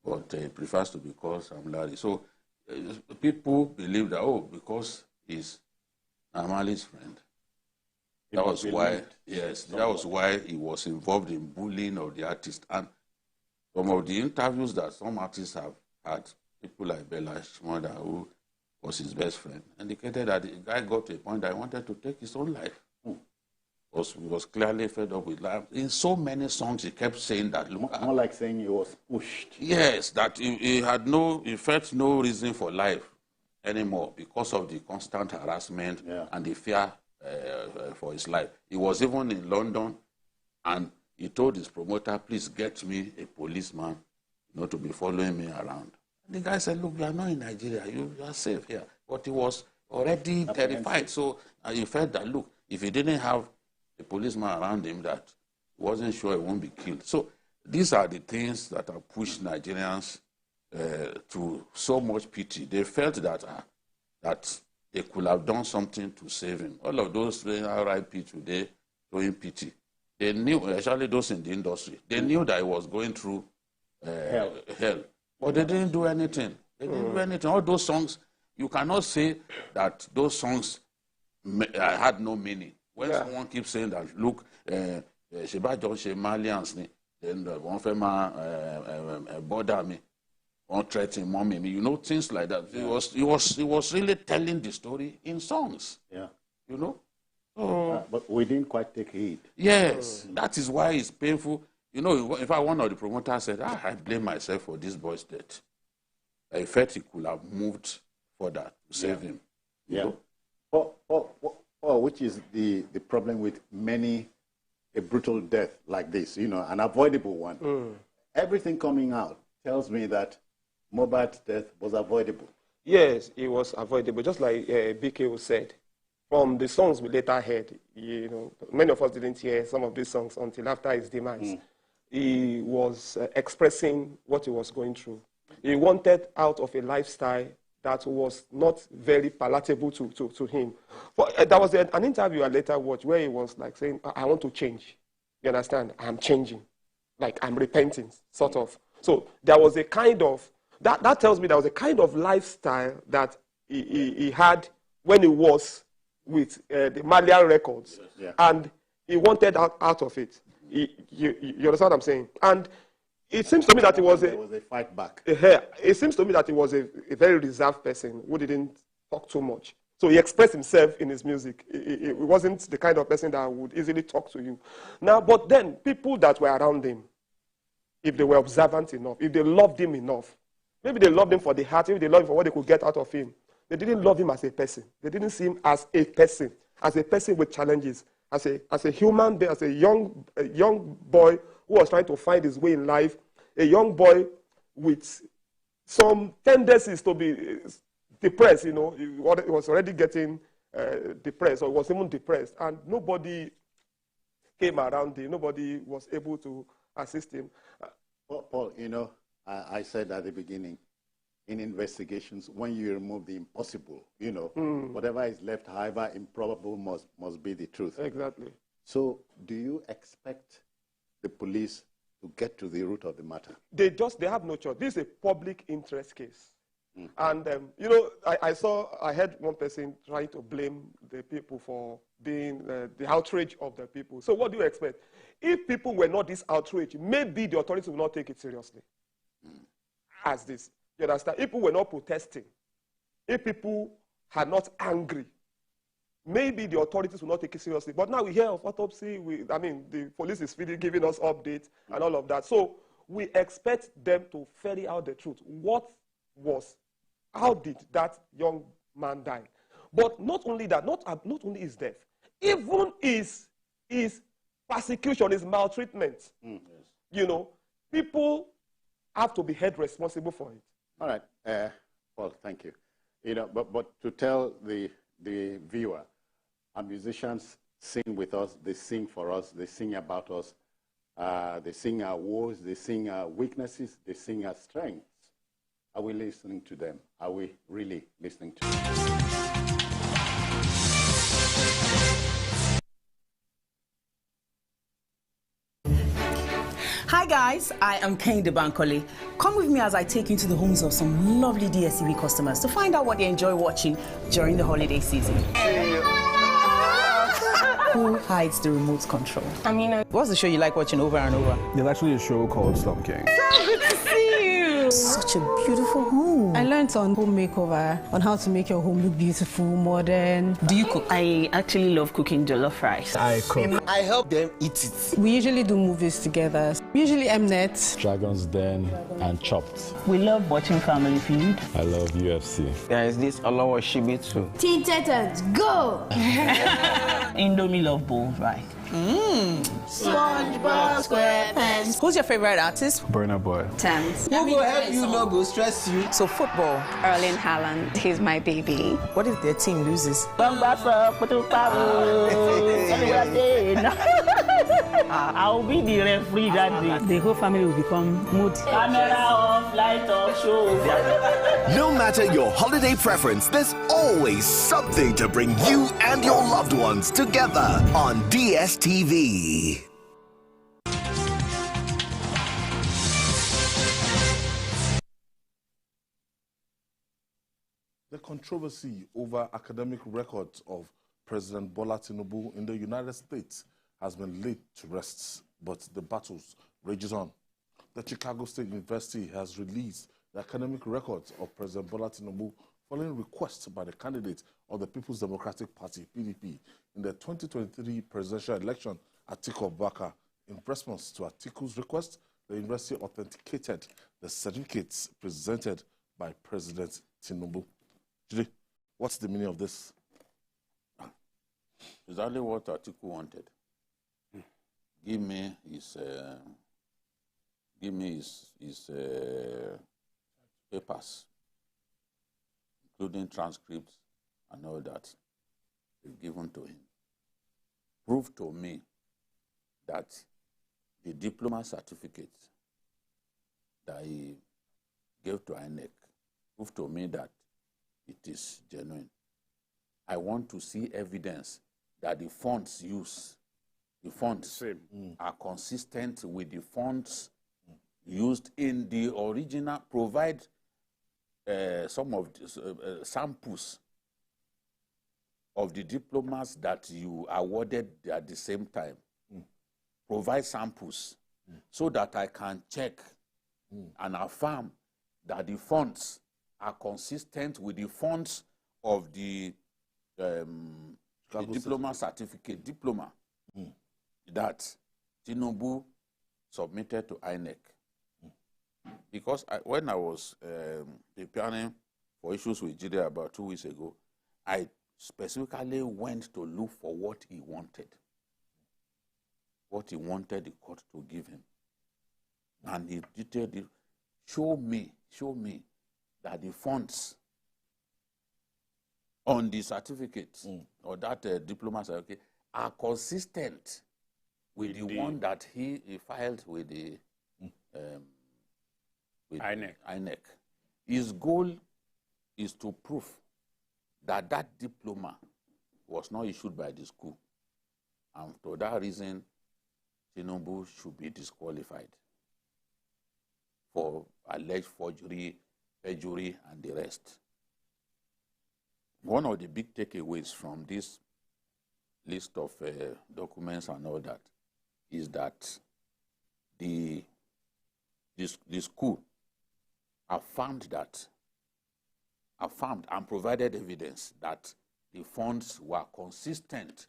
but he prefers to be called Sam Larry. So people believe that, oh, because he's Amali's friend, that was why, that was why he was involved in bullying of the artist. And some of the interviews that some artists have had, people like Bella Shmurda, who was his best friend, indicated that the guy got to a point that he wanted to take his own life. He was clearly fed up with life. In so many songs, he kept saying that. Look, more like saying he was pushed. Yes, that he felt no reason for life anymore because of the constant harassment and the fear for his life. He was even in London, and he told his promoter, please get me a policeman, to be following me around. The guy said, look, you are not in Nigeria. You are safe here. But he was already terrified. So he felt that, look, if he didn't have a policeman around him, that he wasn't sure he won't be killed. So these are the things that have pushed Nigerians to so much pity. They felt that they could have done something to save him. All of those playing RIP today, showing pity, they knew, especially those in the industry, they knew that he was going through hell. But they didn't do anything. They didn't do anything. All those songs, you cannot say that those songs had no meaning. When someone keeps saying that, look, Sheba John Malians, then one fema bother me, one threaten mommy me, you know, things like that. He was really telling the story in songs. Yeah. You know? But we didn't quite take heed. Yes, that is why it's painful. You know, in fact, one of the promoters said, I blame myself for this boy's death. I felt he could have moved further to save him. Yeah. Which is the problem with many a brutal death like this, you know, an avoidable one. Everything coming out tells me that MohBad's death was avoidable. Yes, it was avoidable. Just like BK said, from the songs we later heard, you know, many of us didn't hear some of these songs until after his demise. He was expressing what he was going through. He wanted out of a lifestyle that was not very palatable to him. But there was an interview I later watched where he was like saying, I want to change. You understand? I'm changing. Like I'm repenting, sort of. So there was a kind of, that tells me there was a kind of lifestyle that he had when he was with the Malian records. And he wanted out of it. You understand what I'm saying? And it seems to me that it was a fight back. It seems to me that he was a very reserved person who didn't talk too much. So he expressed himself in his music. He wasn't the kind of person that would easily talk to you. Now, but then people that were around him, if they were observant enough, if they loved him enough, maybe they loved him for the heart, maybe they loved him for what they could get out of him. They didn't love him as a person. They didn't see him as a person with challenges, as a human being, as a young boy who was trying to find his way in life, a young boy with some tendencies to be depressed, you know. He was already getting depressed, or was even depressed, and nobody came around him. Nobody was able to assist him. Paul, you know, I said at the beginning, in investigations, when you remove the impossible, you know, whatever is left, however improbable, must be the truth. Exactly. So do you expect the police to get to the root of the matter? They have no choice. This is a public interest case. And, you know, I heard one person trying to blame the people for being the outrage of the people. So what do you expect? If people were not this outrage, maybe the authorities will not take it seriously as this. You understand? If people were not protesting, if people are not angry, maybe the authorities will not take it seriously. But now we hear of autopsy. The police is giving us updates and all of that. So we expect them to ferry out the truth. How did that young man die? But not only that, not only his death, even his persecution, his maltreatment. You know, people have to be held responsible for it. All right, Paul, thank you. You know, but to tell the viewer, our musicians sing with us, they sing for us, they sing about us, they sing our woes, they sing our weaknesses, they sing our strengths. Are we listening to them? Are we really listening to them? Hi guys, I am Kehinde Bankole. Come with me as I take you to the homes of some lovely DSTV customers to find out what they enjoy watching during the holiday season. Who hides the remote control? What's the show you like watching over and over? There's actually a show called Slum King. So good to see you! Such a beautiful home. I learned on home makeover, on how to make your home look beautiful, modern. Do you cook? I actually love cooking jollof rice. I cook. I help them eat it. We usually do movies together. Usually Mnet, Dragon's Den, and Chopped. We love watching Family Feud. I love UFC. There is this Achebe too. Teen Titans, go! Indomie love bowls, right? SpongeBob SquarePants. Who's your favorite artist? Burna Boy. Thames. Who will help you, no go stress you? So football. Erling Haaland, he's my baby. What if their team loses? I'll be the referee that day. The whole family will become mood. Camera off, light off, show. No matter your holiday preference, there's always something to bring you and your loved ones together on DSTV. The controversy over academic records of President Bola Tinubu in the United States has been laid to rest, but the battles rages on. The Chicago State University has released the academic records of President Bola Tinubu following requests by the candidate of the People's Democratic Party, PDP, in the 2023 presidential election, Atiku Abubakar. In response to Atiku's request, the university authenticated the certificates presented by President Tinubu. Judy, what's the meaning of this? Exactly what Atiku wanted. Give me his papers, including transcripts and all that, given to him. Prove to me that the diploma certificate that he gave to INEC, prove to me that it is genuine. I want to see evidence that the fonts used, the fonts are consistent with the fonts used in the original. Provide some of the, samples of the diplomas that you awarded at the same time. Provide samples so that I can check and affirm that the fonts are consistent with the fonts of the diploma certificate, that Tinubu submitted to INEC. Because when I was preparing for issues with Judicial about 2 weeks ago, I specifically went to look for what he wanted the court to give him. And he detailed it. Show me that the fonts on the certificate or that diploma certificate are consistent with the one that he filed with the INEC. His goal is to prove that that diploma was not issued by the school. And for that reason, Tinubu should be disqualified for alleged forgery, perjury, and the rest. One of the big takeaways from this list of documents and all that is that the school affirmed and provided evidence that the funds were consistent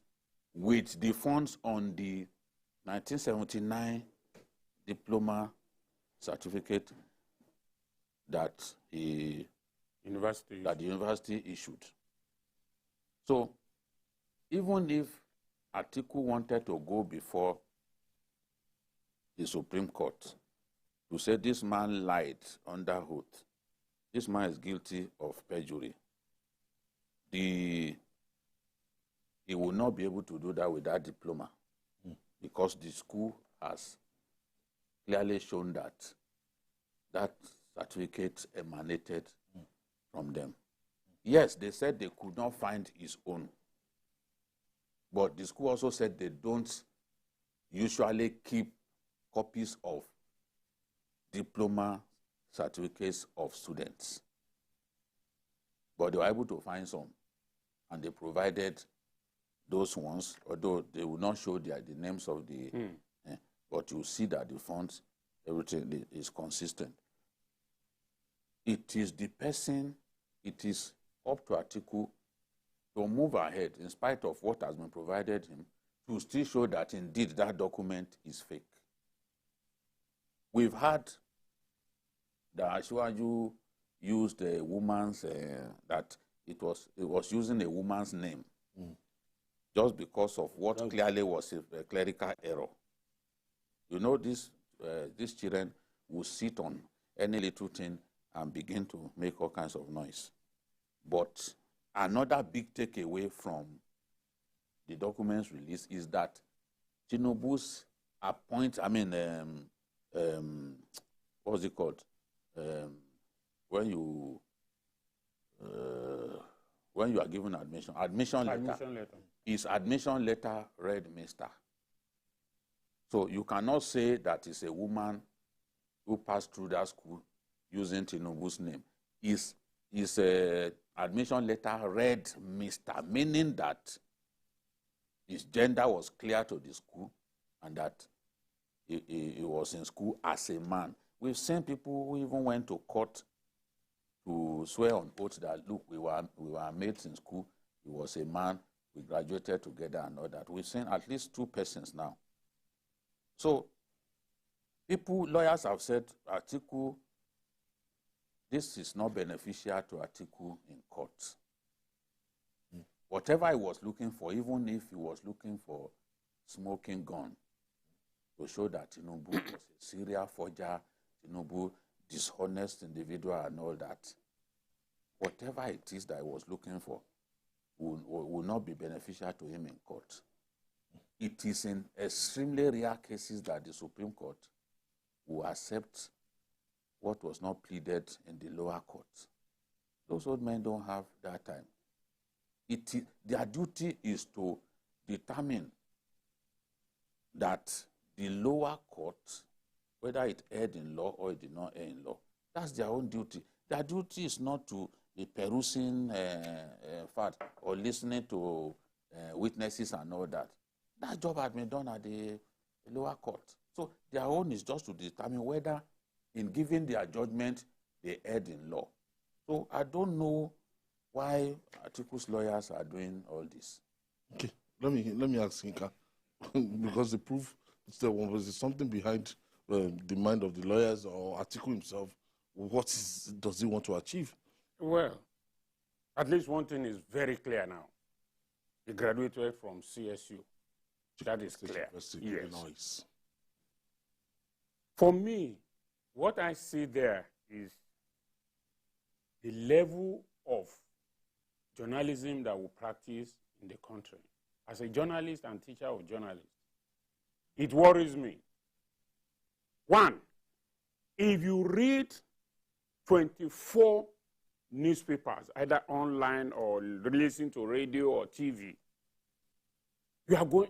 with the funds on the 1979 diploma certificate that the university issued. So even if Atiku wanted to go before the Supreme Court to say this man lied under oath, this man is guilty of perjury, he will not be able to do that with that diploma because the school has clearly shown that that certificate emanated from them. Yes, they said they could not find his own, but the school also said they don't usually keep copies of diploma certificates of students. But they were able to find some, and they provided those ones, although they will not show the names of the, but you see that the fonts, everything is consistent. It is the person, it is up to Atiku to move ahead in spite of what has been provided him to still show that indeed that document is fake. We've had that Ashwaju used a woman's, that it was using a woman's name just because of what clearly was a clerical error. You know, these children will sit on any little thing and begin to make all kinds of noise. But another big takeaway from the documents released is that Tinubu's appoint, what's it called? When you are given admission letter is admission letter read Mr. So you cannot say that it's a woman who passed through that school using Tinubu's name. Is a admission letter read Mr., meaning that his gender was clear to the school and that he was in school as a man. We've seen people who even went to court to swear on oath that, look, we were mates in school, he was a man, we graduated together and all that. We've seen at least 2 persons now. So lawyers have said, Atiku, this is not beneficial to Atiku in court. Whatever he was looking for, even if he was looking for smoking gun, to show that Tinubu was a serial forger, Tinubu, dishonest individual and all that, whatever it is that he was looking for will not be beneficial to him in court. It is in extremely rare cases that the Supreme Court will accept what was not pleaded in the lower court. Those old men don't have that time. Their duty is to determine that the lower court, whether it erred in law or it did not err in law, that's their own duty. Their duty is not to be perusing fact or listening to witnesses and all that. That job had been done at the lower court. So their own is just to determine whether in giving their judgment they erred in law. So I don't know why Atiku's lawyers are doing all this. Okay, let me ask Inka, because the proof is there was something behind the mind of the lawyers or Atiku himself. What does he want to achieve? Well, at least one thing is very clear now. He graduated from CSU. That is clear. Yes. For me, what I see there is the level of journalism that we practice in the country. As a journalist and teacher of journalism, it worries me. One, if you read 24 newspapers, either online or listen to radio or TV,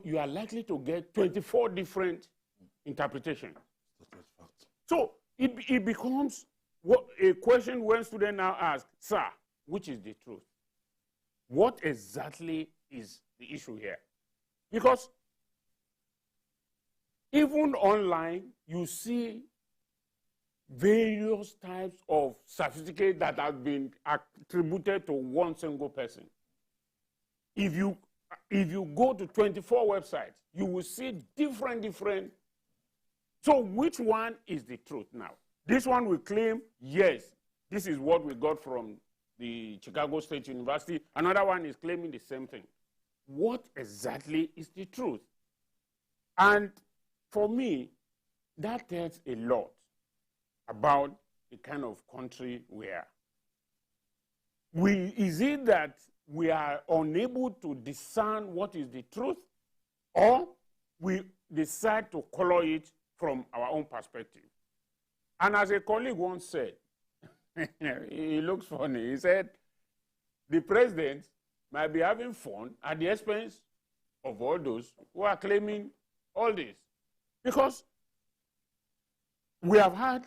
you are likely to get 24 different interpretations. So it becomes a question when students now ask, sir, which is the truth? What exactly is the issue here? Because even online, you see various types of certificates that have been attributed to one single person. If you go to 24 websites, you will see different. So which one is the truth now? This one will claim, yes, this is what we got from the Chicago State University. Another one is claiming the same thing. What exactly is the truth? And for me, that tells a lot about the kind of country we are. Is it that we are unable to discern what is the truth, or we decide to color it from our own perspective? And as a colleague once said, he looks funny, he said, the president might be having fun at the expense of all those who are claiming all this. Because we have had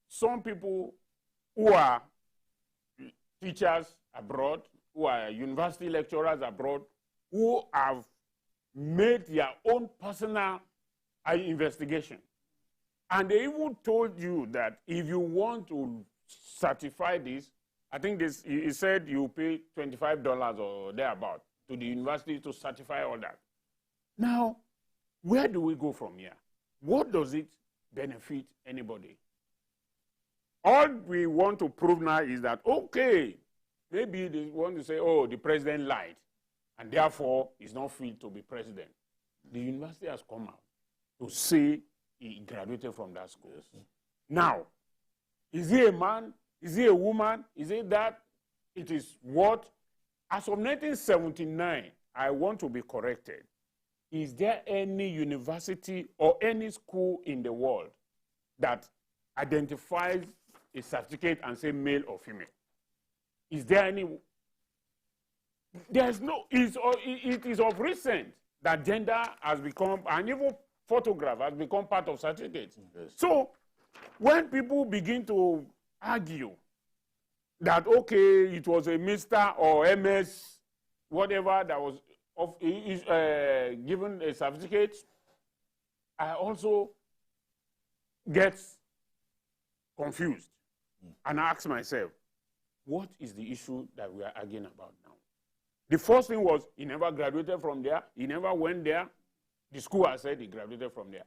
some people who are teachers abroad, who are university lecturers abroad, who have made their own personal investigation. And they even told you that if you want to certify this, I think he said you pay $25 or thereabout to the university to certify all that. Now, where do we go from here? What does it benefit anybody? All we want to prove now is that, okay, maybe they want to say, oh, the president lied, and therefore he's not fit to be president. The university has come out to say he graduated from that school. Yes. Now, is he a man? Is he a woman? Is it that? It is what? As of 1979, I want to be corrected. is there any university or any school in the world that identifies a certificate and say male or female? Is there any? There's no. It is of recent that gender has become, and even photograph has become part of certificates. Yes. So when people begin to argue that, okay, it was a Mr. or MS, whatever that was given a certificate, I also get confused and I ask myself, what is the issue that we are arguing about now? The first thing was he never graduated from there. He never went there. The school has said he graduated from there.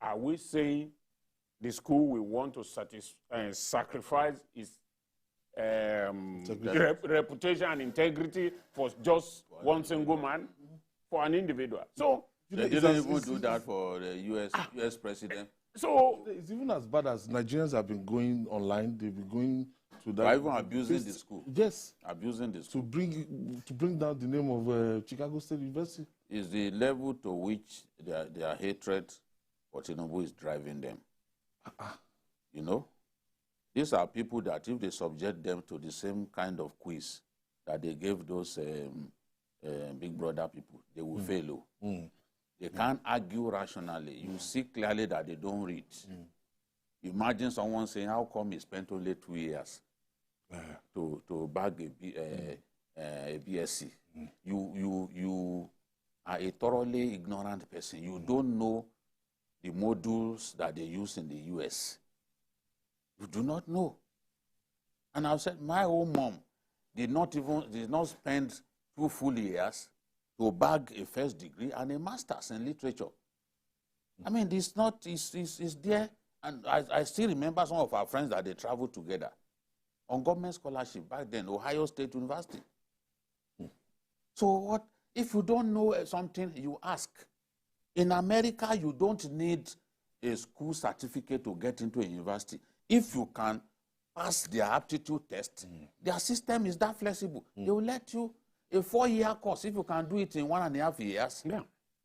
Are we saying the school will want to sacrifice its reputation and integrity for just one single man, for an individual? So they didn't even do that for the US president. So it's even as bad as Nigerians have been going online. They've been going to that. Or even abusing the school. Yes, abusing the school to bring down the name of Chicago State University. Is the level to which their hatred for Tinubu is driving them. You know, these are people that if they subject them to the same kind of quiz that they gave those Big Brother people, they will fail. They can't argue rationally. You see clearly that they don't read. Imagine someone saying, how come he spent only 2 years to bag a BSc? You are a thoroughly ignorant person. You don't know the modules that they use in the US. You do not know. And I've said, my own mom did not spend 2 full years to bag a first degree and a master's in literature. I mean, it's there. And I still remember some of our friends that they traveled together on government scholarship back then, Ohio State University. So what, if you don't know something, you ask. In America, you don't need a school certificate to get into a university. If you can pass their aptitude test, their system is that flexible. They will let you a 4-year course. If you can do it in 1.5 years,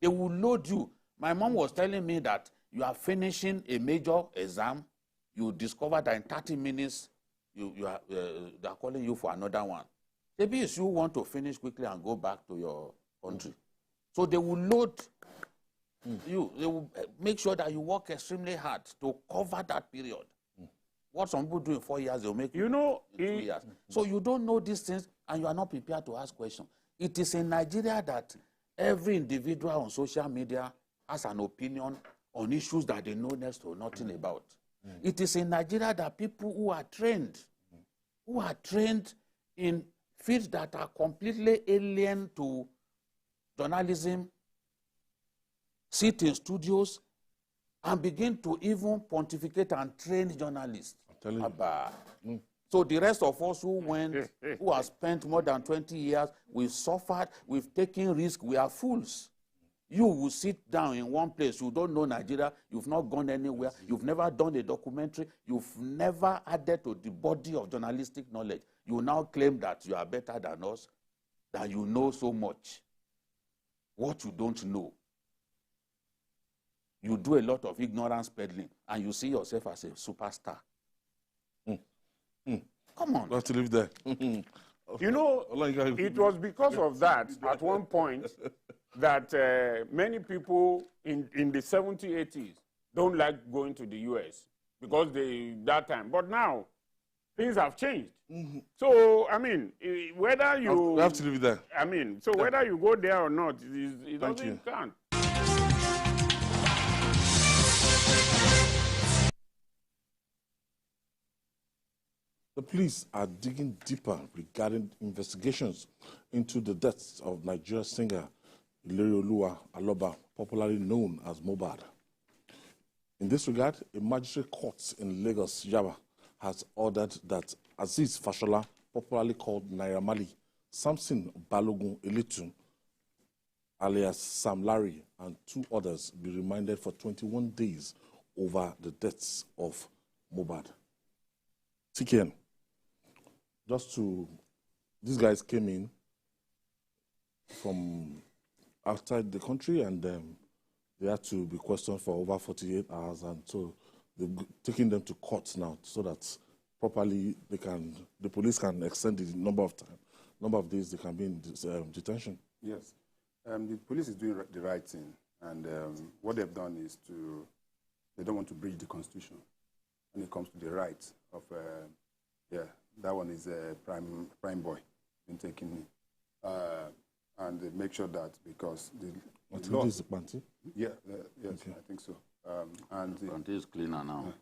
they will load you. My mom was telling me that you are finishing a major exam, you discover that in 30 minutes, they are calling you for another one. Maybe it's you want to finish quickly and go back to your country. So they will load you. They will make sure that you work extremely hard to cover that period. What some people do in 4 years, they'll make you know in 2 years. So you don't know these things and you are not prepared to ask questions. It is in Nigeria that every individual on social media has an opinion on issues that they know next to nothing about. It is in Nigeria that people who are trained in fields that are completely alien to journalism, sit in studios and begin to even pontificate and train journalists. So the rest of us who have spent more than 20 years, we've suffered, we've taken risks, we are fools. You will sit down in one place, you don't know Nigeria, you've not gone anywhere, you've never done a documentary, you've never added to the body of journalistic knowledge. You now claim that you are better than us, that you know so much. What you don't know. You do a lot of ignorance peddling, and you see yourself as a superstar. Come on. We have to leave there. You know, it was because of that, at one point, that many people in the 70s, 80s don't like going to the US because that time. But now, things have changed. So, I mean, whether you... We have to leave it there. I mean, so whether you go there or not, it doesn't count. The police are digging deeper regarding investigations into the deaths of Nigerian singer Ilerioluwa Aloba, popularly known as MohBad. In this regard, a magistrate court in Lagos, Yaba, has ordered that Azeez Fashola, popularly called Naira Marley, Samson Balogun Elitu, alias Sam Larry, and 2 others be remanded for 21 days over the deaths of MohBad. TKN. These guys came in from outside the country, and they had to be questioned for over 48 hours, and so they're taking them to court now so that properly the police can extend the number of days they can be in detention. Yes. The police is doing the right thing, and what they've done is they don't want to breach the Constitution when it comes to the rights of, that one is a prime boy been taken, and they make sure that because the law is the panty? Yeah, yes, okay. I think so. And the panty is cleaner now.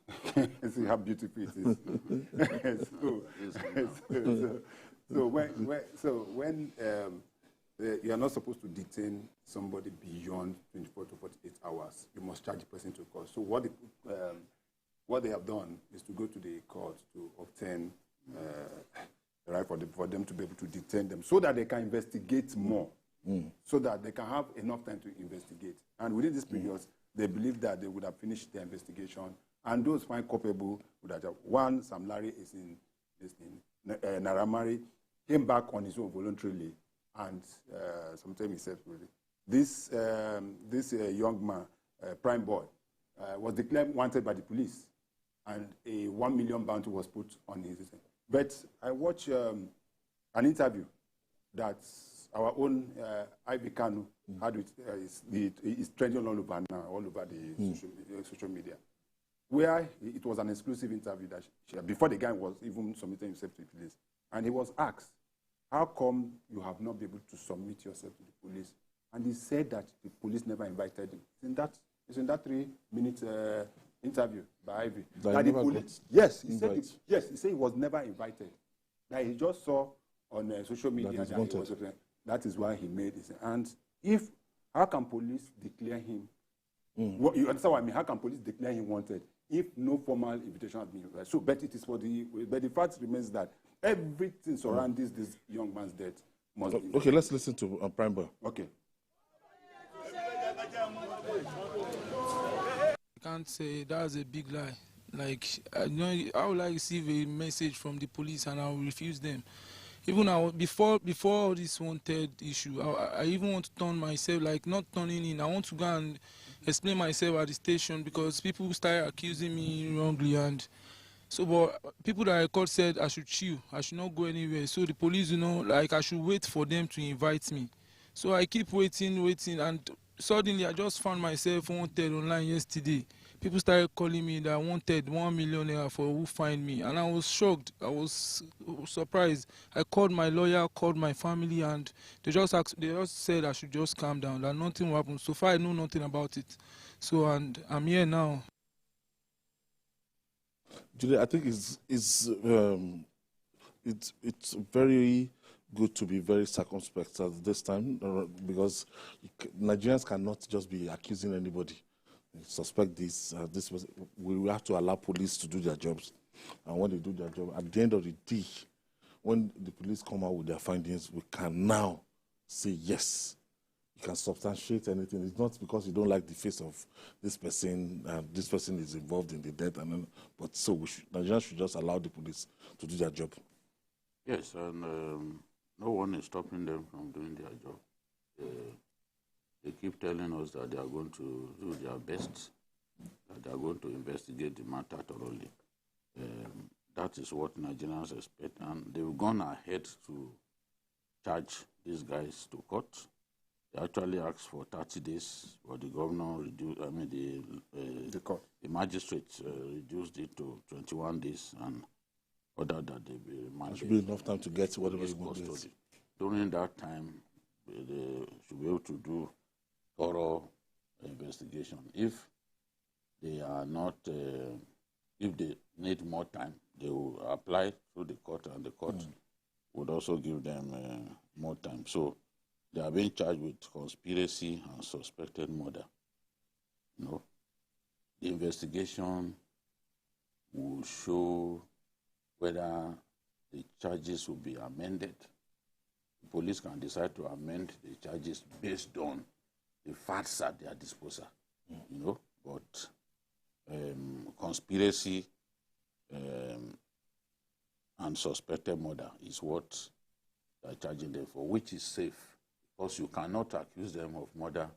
See how beautiful it is. So when you are not supposed to detain somebody beyond 24 to 48 hours. You must charge the person to court. So what they have done is to go to the court to obtain the right for them to be able to detain them so that they can investigate more, so that they can have enough time to investigate. And within this period, they believe that they would have finished their investigation, and those found culpable would have. One, Sam Larry is in this thing. Naramari came back on his own voluntarily, and sometime he said, this young man, prime boy, was declared wanted by the police, and a 1 million bounty was put on his. But I watched an interview that our own Ivy Kanu had with, it's trending all over now, all over the social media, where it was an exclusive interview that before the guy was even submitting himself to the police. And he was asked, how come you have not been able to submit yourself to the police? And he said that the police never invited him. It's in that 3-minute interview by Ivy. That the police, yes, he said he was never invited. That he just saw on social media that is why he made it. And how can police declare him? You understand what I mean? How can police declare him wanted if no formal invitation has been given? So, but it is but the fact remains that everything surrounding this young man's death must be. Okay, let's listen to Prime Boy. Okay. I can't say that's a big lie. Like, I would like to receive a message from the police and I will refuse them. Even before all this wanted issue, I even want to turn myself, like not turning in. I want to go and explain myself at the station because people started accusing me wrongly, and so but people that I called said I should chill, I should not go anywhere. So the police, like I should wait for them to invite me. So I keep waiting, and suddenly I just found myself wanted online yesterday. People started calling me that wanted 1 million naira for who find me, and I was shocked. I was surprised. I called my lawyer, called my family, and they just said I should just calm down, that nothing will happen. So far, I know nothing about it. So, and I'm here now. Julie, I think it's very good to be very circumspect at this time because Nigerians cannot just be accusing anybody. Suspect this. We have to allow police to do their jobs, and when they do their job, at the end of the day, when the police come out with their findings, we can now say yes. You can substantiate anything. It's not because you don't like the face of this person, and this person is involved in the death, but so Nigerians should just allow the police to do their job. Yes, and no one is stopping them from doing their job. They keep telling us that they are going to do their best, that they are going to investigate the matter thoroughly. That is what Nigerians expect, and they've gone ahead to charge these guys to court. They actually asked for 30 days, but the governor reduced, the magistrate reduced it to 21 days and ordered that they be remanded. Should be enough time to get whatever you want. During that time, they should be able to do thorough investigation. If they are not, if they need more time, they will apply to the court, and the court would also give them more time. So they are being charged with conspiracy and suspected murder. The investigation will show whether the charges will be amended. The police can decide to amend the charges based on the facts at their disposal, but conspiracy and suspected murder is what they're charging them for, which is safe because you cannot accuse them of murder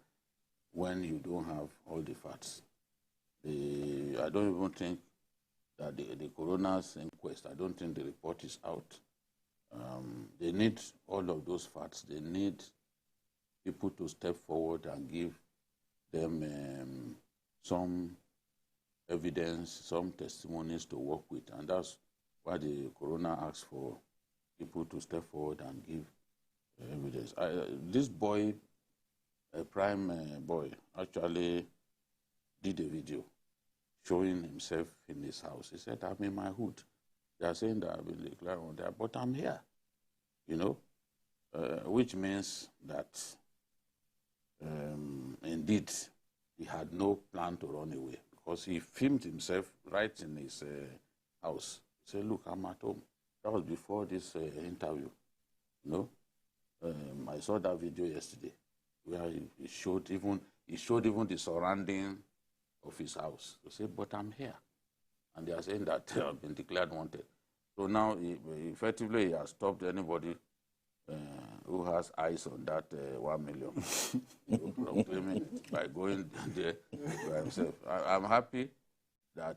when you don't have all the facts. I don't even think that the coroner's inquest, I don't think the report is out. They need all of those facts. They need people to step forward and give them some evidence, some testimonies to work with. And that's why the coroner asked for people to step forward and give evidence. This boy, a prime boy, actually did a video showing himself in his house. He said, I'm in my hood. They are saying that I've been declared on there, but I'm here, you know, which means that indeed he had no plan to run away, because he filmed himself right in his house. He said, look, I'm at home. That was before this interview, you know. I saw that video yesterday where he showed even the surrounding of his house. He said, but I'm here. And they are saying that I've been declared wanted. So now, effectively, he has stopped anybody who has eyes on that 1 million from claiming it by going there by himself. I'm happy that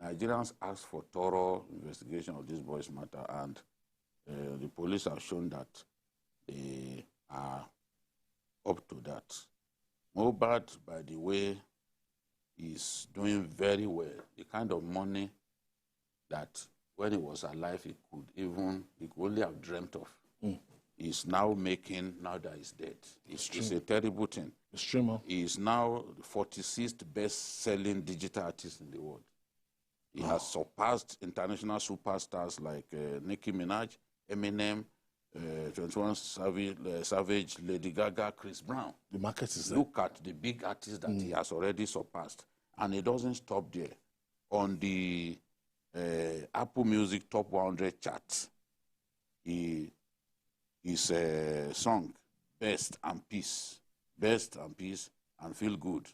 Nigerians asked for thorough investigation of this boy's matter, and the police have shown that they are up to that. MohBad, by the way, is doing very well. The kind of money that when he was alive he could only have dreamt of. He's now making, now that he's dead. It's a terrible thing. It's true, man. He is now the 46th best-selling digital artist in the world. He has surpassed international superstars like Nicki Minaj, Eminem, 21 Savage, Lady Gaga, Chris Brown. The market is there. Look at the big artists that he has already surpassed. And it doesn't stop there. On the Apple Music Top 100 chart, his song, Best and Peace and Feel Good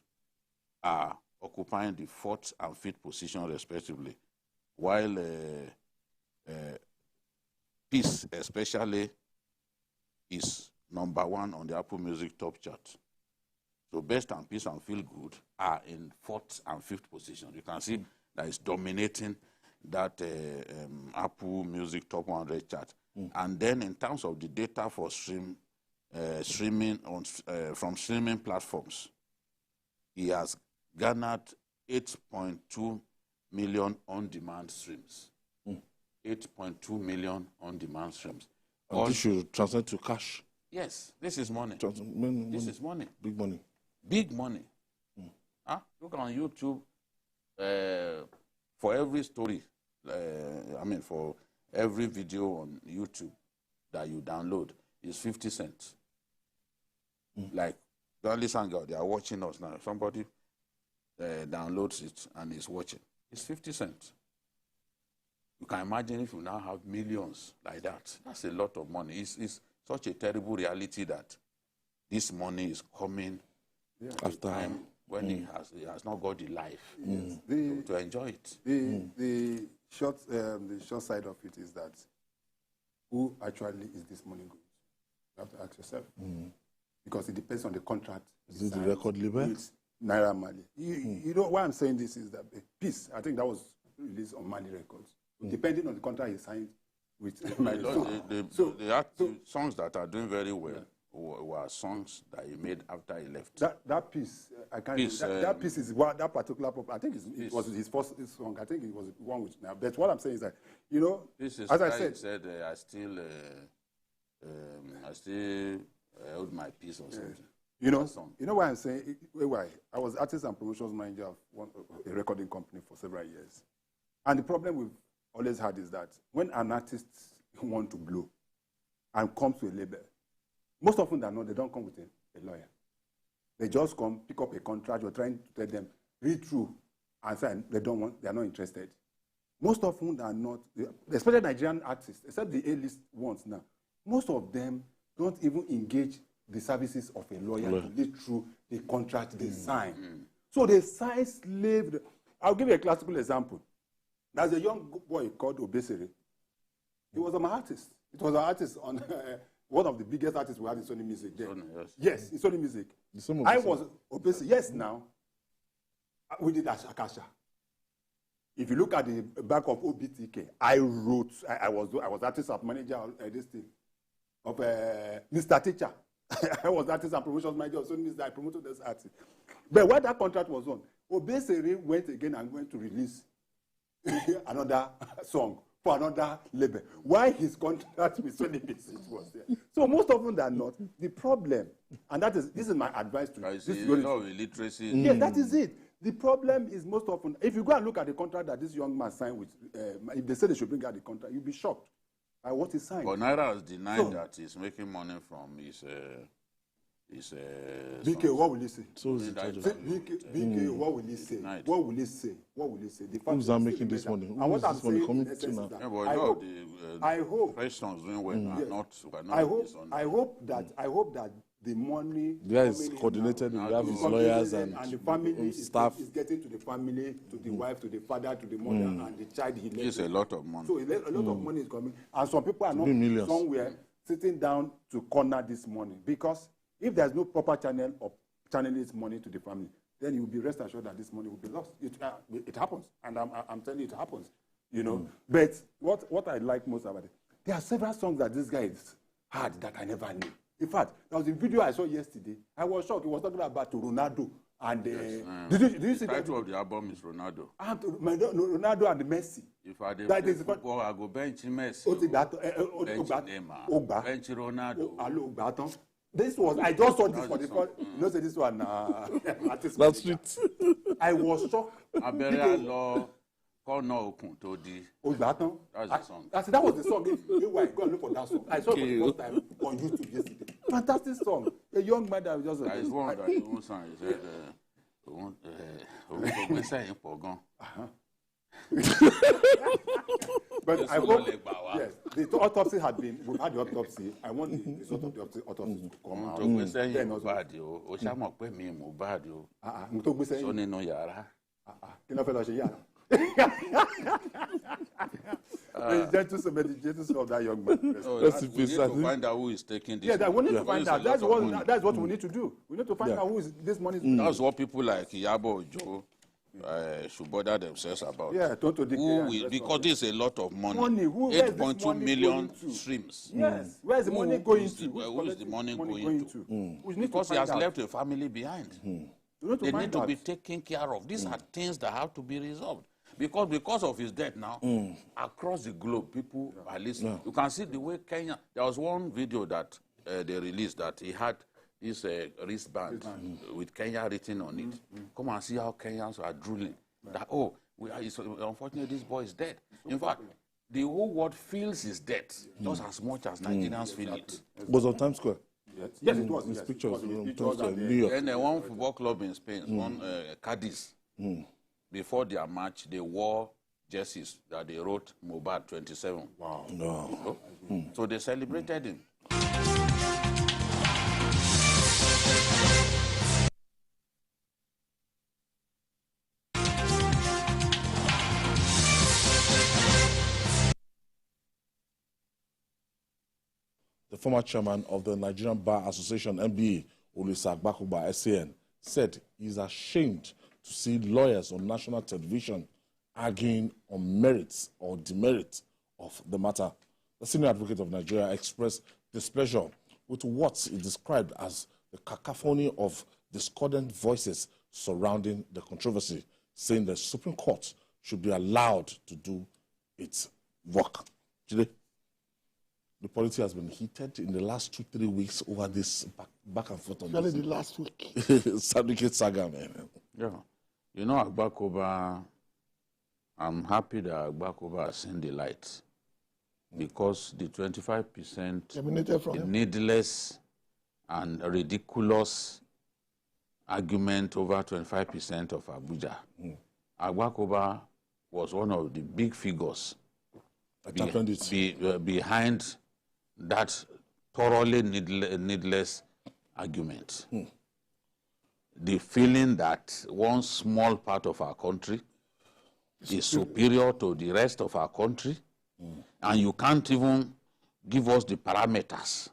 are occupying the 4th and 5th position respectively, while Peace especially is #1 on the Apple Music top chart. So Best and Peace and Feel Good are in 4th and 5th position. You can see that it's dominating that Apple Music top 100 chart. And then in terms of the data for streaming from streaming platforms, he has garnered 8.2 million on-demand streams. 8.2 million on-demand streams. And this should translate to cash. Yes, this is money. This is money. Big money. Big money. Look on YouTube, for every story, for every video on YouTube that you download is 50 cents. Like, Bandits Hangout, they are watching us now. Somebody downloads it and is watching. It's 50 cents. You can imagine if you now have millions like that. That's a lot of money. It's such a terrible reality that this money is coming after time when he has not got the life to enjoy it. The short side of it is that who actually is this money going to? You have to ask yourself. Because it depends on the contract. Is it the record label? Naira Marley. You know why I'm saying this is that Peace, I think that was released on Marley Records. Depending on the contract he signed with the songs that are doing very well were songs that he made after he left. That piece, I can't. That piece is that particular. I think it was his first song. I think it was one with now. But what I'm saying is that as I said, I still held my peace or something. You know why I'm saying why? I was artist and promotions manager of a recording company for several years, and the problem we've always had is that when an artist wants to blow and comes to a label, most often than not, they don't come with a lawyer. They just come, pick up a contract. You're trying to tell them, read through, and say they are not interested. Most often than not, especially Nigerian artists, except the A-list ones now, most of them don't even engage the services of a lawyer to read through the contract they sign. So they sign slave. I'll give you a classical example. There's a young boy called Obesere. He was an artist. It was an artist on one of the biggest artists we had in Sony Music then. Sony, yes. Yes, in Sony Music. I was obviously, yes, now. We did Akasha. If you look at the back of OBTK, I wrote, I was artist and manager of this thing, of Mr. Teacher. I was artist and promotions manager of Sony Music. I promoted this artist. But when that contract was on, Obesere went again and went to release another song for another label. Why his contract with Sony Music was there? So most often than not, the problem, and this is my advice to you. Illiteracy. Yeah, that is it. The problem is most often, if you go and look at the contract that this young man signed with, if they say they should bring out the contract, you'll be shocked by what he signed. But Naira has denied that he's making money from his BK, what will he say? So BK, what will he say? What will he say? What will he say? Who's that making this money? And what I'm saying coming to now? I hope questions doing well. I hope that the money the guy is coordinated. We have his lawyers and the family staff is getting to the family, to the wife, to the father, to the mother, and the child he left. It's a lot of money. So a lot of money is coming, and some people are not somewhere sitting down to corner this money, because if there's no proper channel of channeling this money to the family, then you will be rest assured that this money will be lost. It happens, and I'm telling you, it happens. You know. But what I like most about it, there are several songs that this guy had that I never knew. In fact, there was a video I saw yesterday. I was shocked. He was talking about Ronaldo and did you see the title of the album is Ronaldo. Ronaldo and Messi. If I did football, I go bench Messi. Bench Ronaldo. This was, I just saw this for the first. You know, say this one. That's it. I was shocked. Abẹ́rẹ́ lọ kọ́nà okùn tó di. That's the song. That was the song. Meanwhile, go and look for that song. I saw it for the first time on YouTube yesterday. Fantastic song. A young man that was just. There is one that he won't sing. He said, but I hope, yes, the autopsy had been, we've had the autopsy. I want the result of the autopsy to come out. Then also. Gentlemen of that young man. We need to find out who is taking this. Yeah, we need to find out. That's what we need to do. We need to find out who is this money. That's what people like Iyabo Ojo should bother themselves about. Yeah, because there's a lot of money. 8.2 million streams. Yes. Where is the money going to? Who is the money going to? Because he has left a family behind. They need to be taken care of. These are things that have to be resolved. Because of his death now, across the globe, people are listening. You can see the way Kenya, there was one video that they released that he had this wristband with Kenya written on it. Come and see how Kenyans are drooling. That, unfortunately, this boy is dead. In fact, the whole world feels his death just as much as Nigerians feel it. It was on Times Square. Yes, it was. His pictures on Times Square, New York. And one football club in Spain, one Cadiz, before their match, they wore jerseys that they wrote MohBad 27. Wow. No. So they celebrated him. The former chairman of the Nigerian Bar Association, NBA, Olisa Agbakuba, SAN, said he's ashamed to see lawyers on national television arguing on merits or demerits of the matter. The senior advocate of Nigeria expressed displeasure with what he described as the cacophony of discordant voices surrounding the controversy, saying the Supreme Court should be allowed to do its work. Today, the politics has been heated in the last 2-3 weeks over this back and forth on this. The last week. Syndicate saga, man. Yeah. You know, Agbakoba, I'm happy that Agbakoba has seen the light, because the 25% needless and ridiculous argument over 25% of Abuja. Agbakoba was one of the big figures behind that thoroughly needless argument. The feeling that one small part of our country is superior to the rest of our country, and you can't even give us the parameters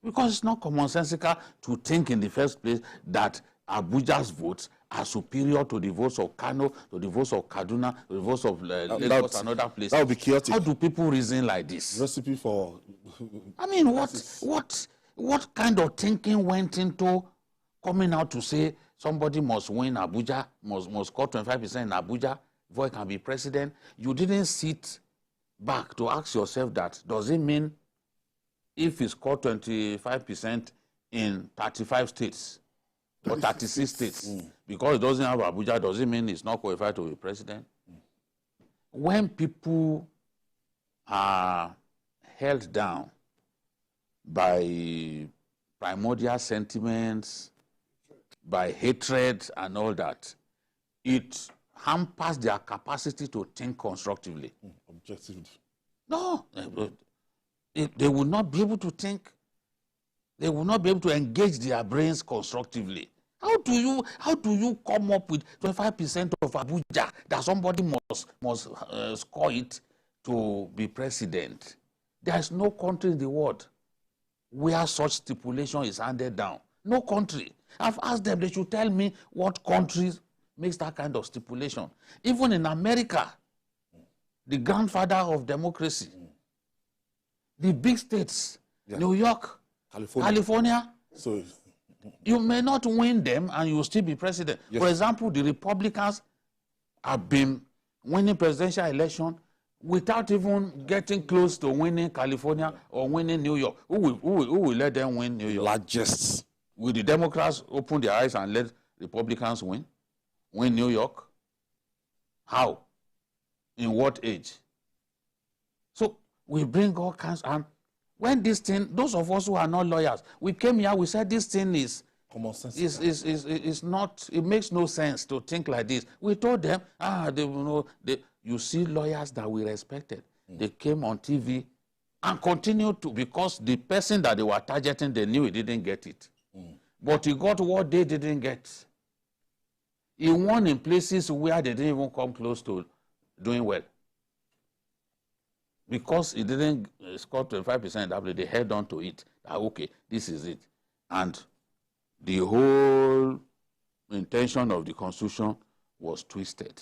Because it's not commonsensical to think in the first place that Abuja's votes are superior to the votes of Kano, to the votes of Kaduna, to the votes of Lagos and other places. That would be chaotic. How do people reason like this? Recipe for... I mean, what kind of thinking went into coming out to say somebody must win Abuja, must score 25% in Abuja before he can be president? You didn't sit back to ask yourself that, does it mean if he scored 25% in 35 states or 36 states, because it doesn't have Abuja, does it mean he's not qualified to be president? When people are held down by primordial sentiments, by hatred and all that, it hampers their capacity to think constructively. Objectively. No. They will not be able to think. They will not be able to engage their brains constructively. How do you come up with 25% of Abuja that somebody must score it to be president? There is no country in the world where such stipulation is handed down. No country. I've asked them, they should tell me what countries makes that kind of stipulation. Even in America, the grandfather of democracy, the big states, New York, California, so you may not win them and you will still be president. Yes. For example, the Republicans have been winning presidential election without even getting close to winning California or winning New York. Who will let them win New York? Largest. Will the Democrats open their eyes and let Republicans win New York? How? In what age? So we bring all kinds, and when this thing, those of us who are not lawyers, we came here, we said this thing is common sense. Is not, it makes no sense to think like this. We told them, you see lawyers that we respected. They came on TV and continued to, because the person that they were targeting, they knew he didn't get it. But he got what they didn't get. He won in places where they didn't even come close to doing well. Because he didn't score 25%, they held on to it. Okay, this is it. And the whole intention of the Constitution was twisted.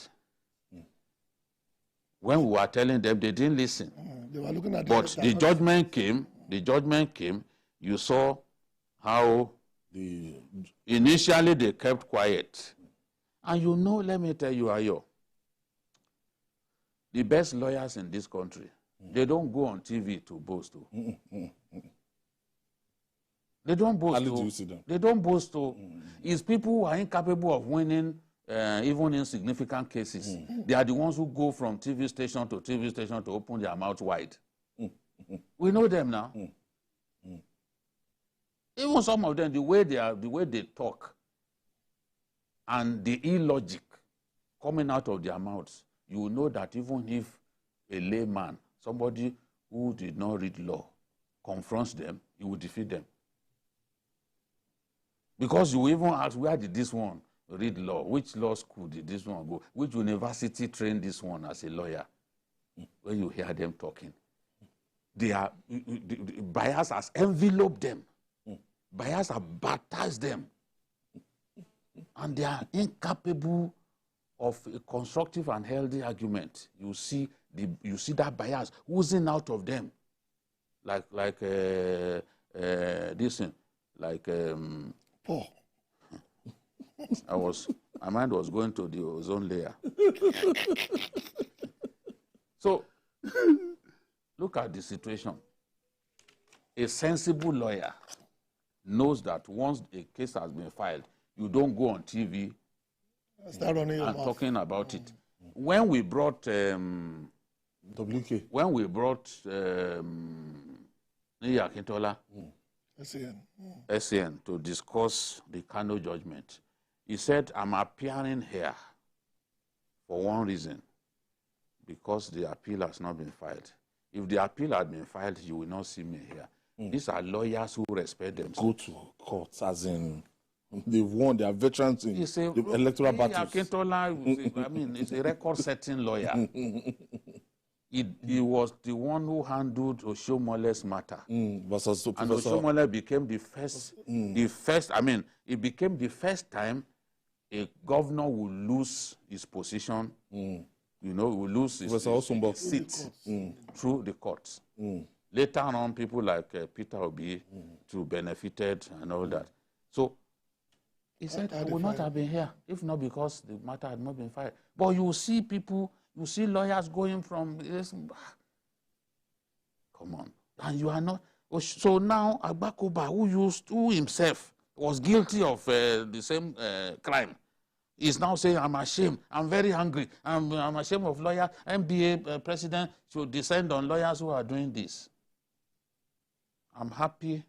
When we were telling them, they didn't listen. They were looking at but the judgment came, you saw how initially they kept quiet. And you know, let me tell you, Ayo, the best lawyers in this country, they don't go on TV to boast. They don't boast. They don't boast. It's people who are incapable of winning even in significant cases. They are the ones who go from TV station to TV station to open their mouth wide. We know them now. Even some of them, the way they talk, and the illogic coming out of their mouths, you will know that even if a layman, somebody who did not read law, confronts them, he will defeat them. Because you even ask, where did this one read law? Which law school did this one go? Which university trained this one as a lawyer? When you hear them talking, the bias has enveloped them. Bias have baptized them. And they are incapable of a constructive and healthy argument. You see that bias oozing out of them, like this thing, like Paul. My mind was going to the ozone layer. So look at the situation. A sensible lawyer knows that once a case has been filed, you don't go on TV and talking about it. When we brought WK, when we brought Akintola, SCN to discuss the Kano judgment, he said, I'm appearing here for one reason, because the appeal has not been filed. If the appeal had been filed, you will not see me here. These are lawyers who respect themselves. Go to court, as in they've won, they are veterans in the electoral battles. Akintola, I mean, it's a record-setting lawyer. He was the one who handled Oshomole's matter. And Oshomole became the first, it became the first time a governor will lose his position, will lose his seat through the courts. Later on, people like Peter Obi benefited and all that. So he said, I would not have been here if not because the matter had not been filed. But you see people, you see lawyers going from this. Come on. And you are not. So now Agbakoba, who himself was guilty of the same crime, is now saying, I'm ashamed. I'm very angry. I'm ashamed of lawyers. MBA president should descend on lawyers who are doing this. I'm happy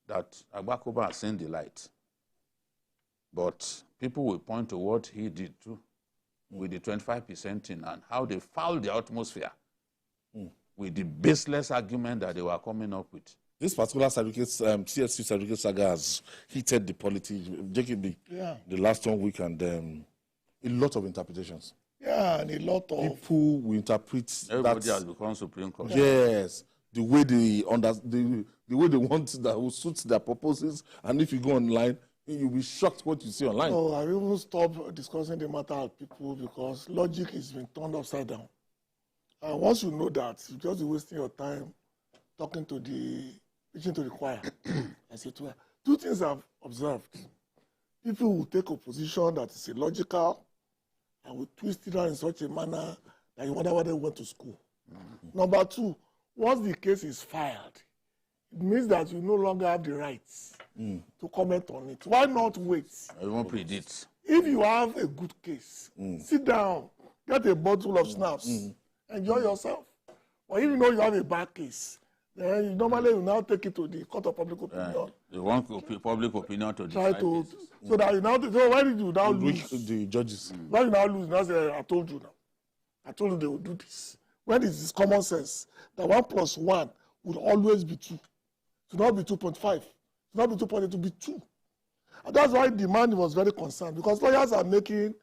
that Agbakoba has seen the light. But people will point to what he did too, with the 25% thing and how they fouled the atmosphere with the baseless argument that they were coming up with. This particular CSU certificate saga has heated the politics, JKB, the last 1 week, and a lot of interpretations. Yeah, and a lot of people will interpret. Everybody has become Supreme Court. Yes, the way they the way they want that will suit their purposes, and if you go online, you'll be shocked what you see online. No, I even stopped discussing the matter with people because logic is being turned upside down. And once you know that, you're just wasting your time preaching to the choir. As it were. Two things I've observed. People will take a position that is illogical and will twist it around in such a manner that you wonder why they went to school. Number two, once the case is filed, it means that you no longer have the rights to comment on it. Why not wait? I won't predict. If you have a good case, sit down, get a bottle of snaps, enjoy yourself. Or if you know you have a bad case, then you normally will now take it to the court of public opinion. You want public opinion to try decide to, this. so that you now, so why did you now lose? The judges. Why you now lose? Now say, I told you now. I told you they will do this. When is this common sense? That 1 + 1 will always be 2. To not be 2.5. To not be 2.8, to be 2. And that's why the man was very concerned, because lawyers are making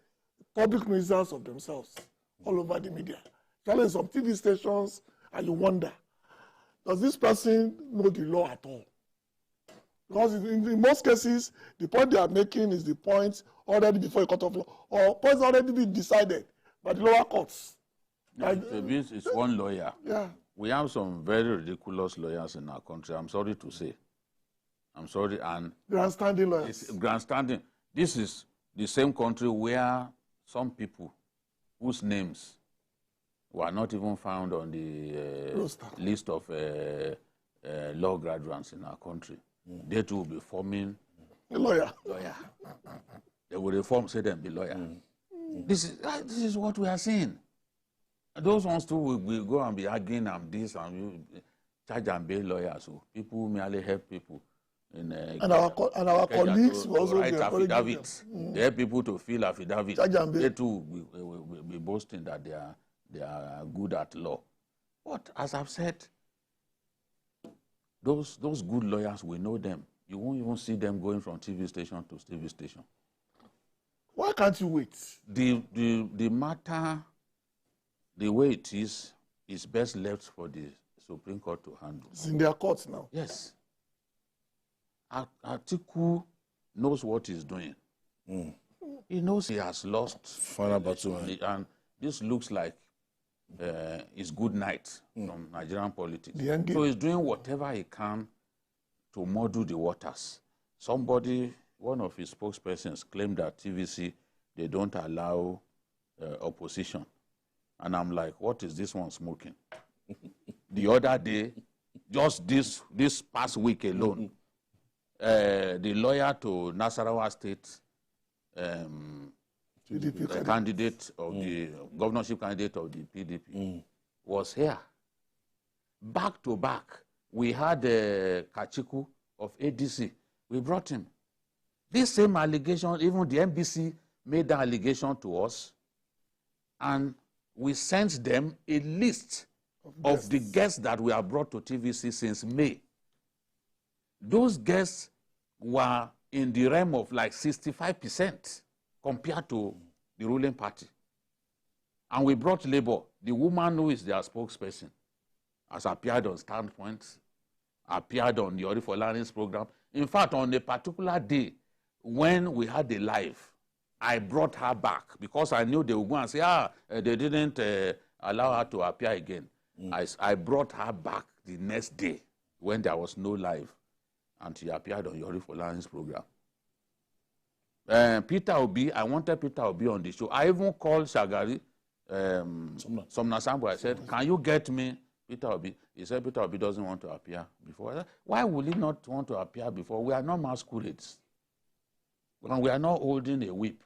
public nuisance of themselves all over the media. Telling some TV stations, and you wonder, does this person know the law at all? Because in most cases, the point they are making is the point already before a court of law, or points already been decided by the lower courts. It's one lawyer. Yeah. We have some very ridiculous lawyers in our country. I'm sorry to say. I'm sorry. And grandstanding lawyers. Grandstanding. This is the same country where some people whose names were not even found on the list of law graduates in our country. They too will be forming a lawyer. They will reform, say them be lawyer. This is what we are seeing. Those ones too will go and be arguing and this and you charge and bail lawyers. So people who merely help people. And our colleagues will also write be affidavits. They help people to fill affidavits. They too will be boasting that they are good at law. But as I've said, those good lawyers, we know them. You won't even see them going from TV station to TV station. Why can't you wait? The matter, the way it is best left for the Supreme Court to handle. It's in their courts now. Yes. Atiku knows what he's doing. He knows he has lost. Final battle. And this looks like his good night from Nigerian politics. So he's doing whatever he can to muddle the waters. One of his spokespersons claimed that TVC, they don't allow opposition. And I'm like, what is this one smoking? The other day, just this past week alone, the lawyer to Nasarawa State, the candidate of the governorship candidate of the PDP, was here. Back to back, we had Kachiku of ADC. We brought him. This same allegation, even the NBC made that allegation to us, and we sent them a list of the guests that we have brought to TVC since May. Those guests were in the realm of like 65% compared to the ruling party. And we brought Labour. The woman who is their spokesperson has appeared on Standpoint, appeared on Yori Folani's program. In fact, on a particular day, when we had the live, I brought her back because I knew they would go and say, they didn't allow her to appear again. I brought her back the next day when there was no live, and she appeared on Yori Folani's program. Peter Obi, I wanted Peter Obi on the show. I even called Shagari, Somna Sambo. I said, can you get me Peter Obi? He said, Peter Obi doesn't want to appear before. I said, why would he not want to appear before? We are not masquerades. And we are not holding a whip.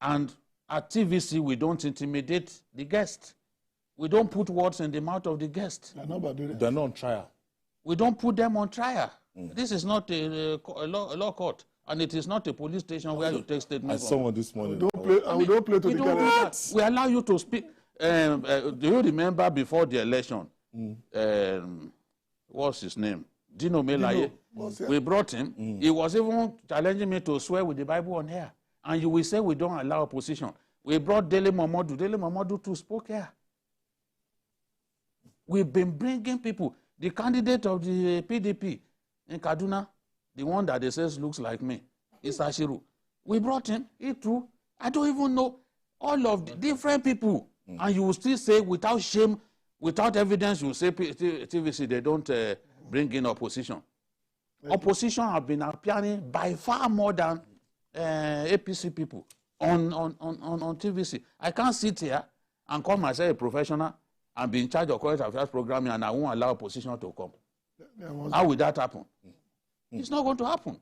And at TVC, we don't intimidate the guest. We don't put words in the mouth of the guest. They're not on trial. We don't put them on trial. This is not a law court. And it is not a police station where you take statements. I saw one this morning. We don't play to the candidates. We allow you to speak. Do you remember before the election? What's his name? Dino Melaye. We brought him. He was even challenging me to swear with the Bible on air. And you will say we don't allow opposition. We brought Dele Momodu. Dele Momodu too spoke here. We've been bringing people. The candidate of the PDP in Kaduna, the one that they says looks like me, is Ashiru. We brought him. He too. I don't even know all of the different people. And you will still say without shame, without evidence, you will say TVC, they don't bring in opposition. Opposition have been appearing by far more than APC people on TVC. I can't sit here and call myself a professional and be in charge of current affairs programming and I won't allow opposition to come. How will that happen? It's not going to happen.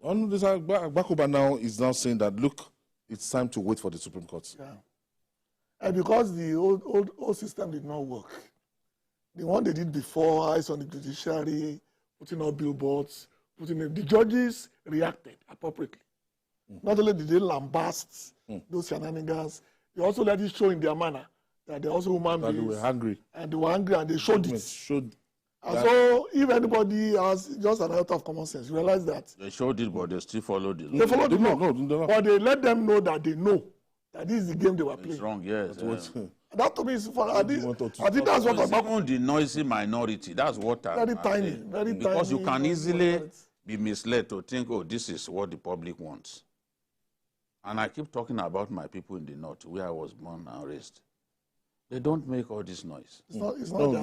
Bakuba now is now saying that, look, it's time to wait for the Supreme Court. Yeah. And because the old system did not work, the one they did before, eyes on the judiciary, putting up billboards, the judges reacted appropriately. Not only did they lambast those shenanigans, they also let it show in their manner that they're also human beings. They were hungry. And they were angry and they showed it. And so if anybody has just an out of common sense, you realize that. They showed it, but they still followed it. They followed the law. But they let them know that they know that this is the game they were playing. It's wrong, yes. That to me is for I think that's what it's even the noisy minority. That's what very tiny, very because tiny. You can easily be misled to think, oh, this is what the public wants. And I keep talking about my people in the north, where I was born and raised. They don't make all this noise. It's not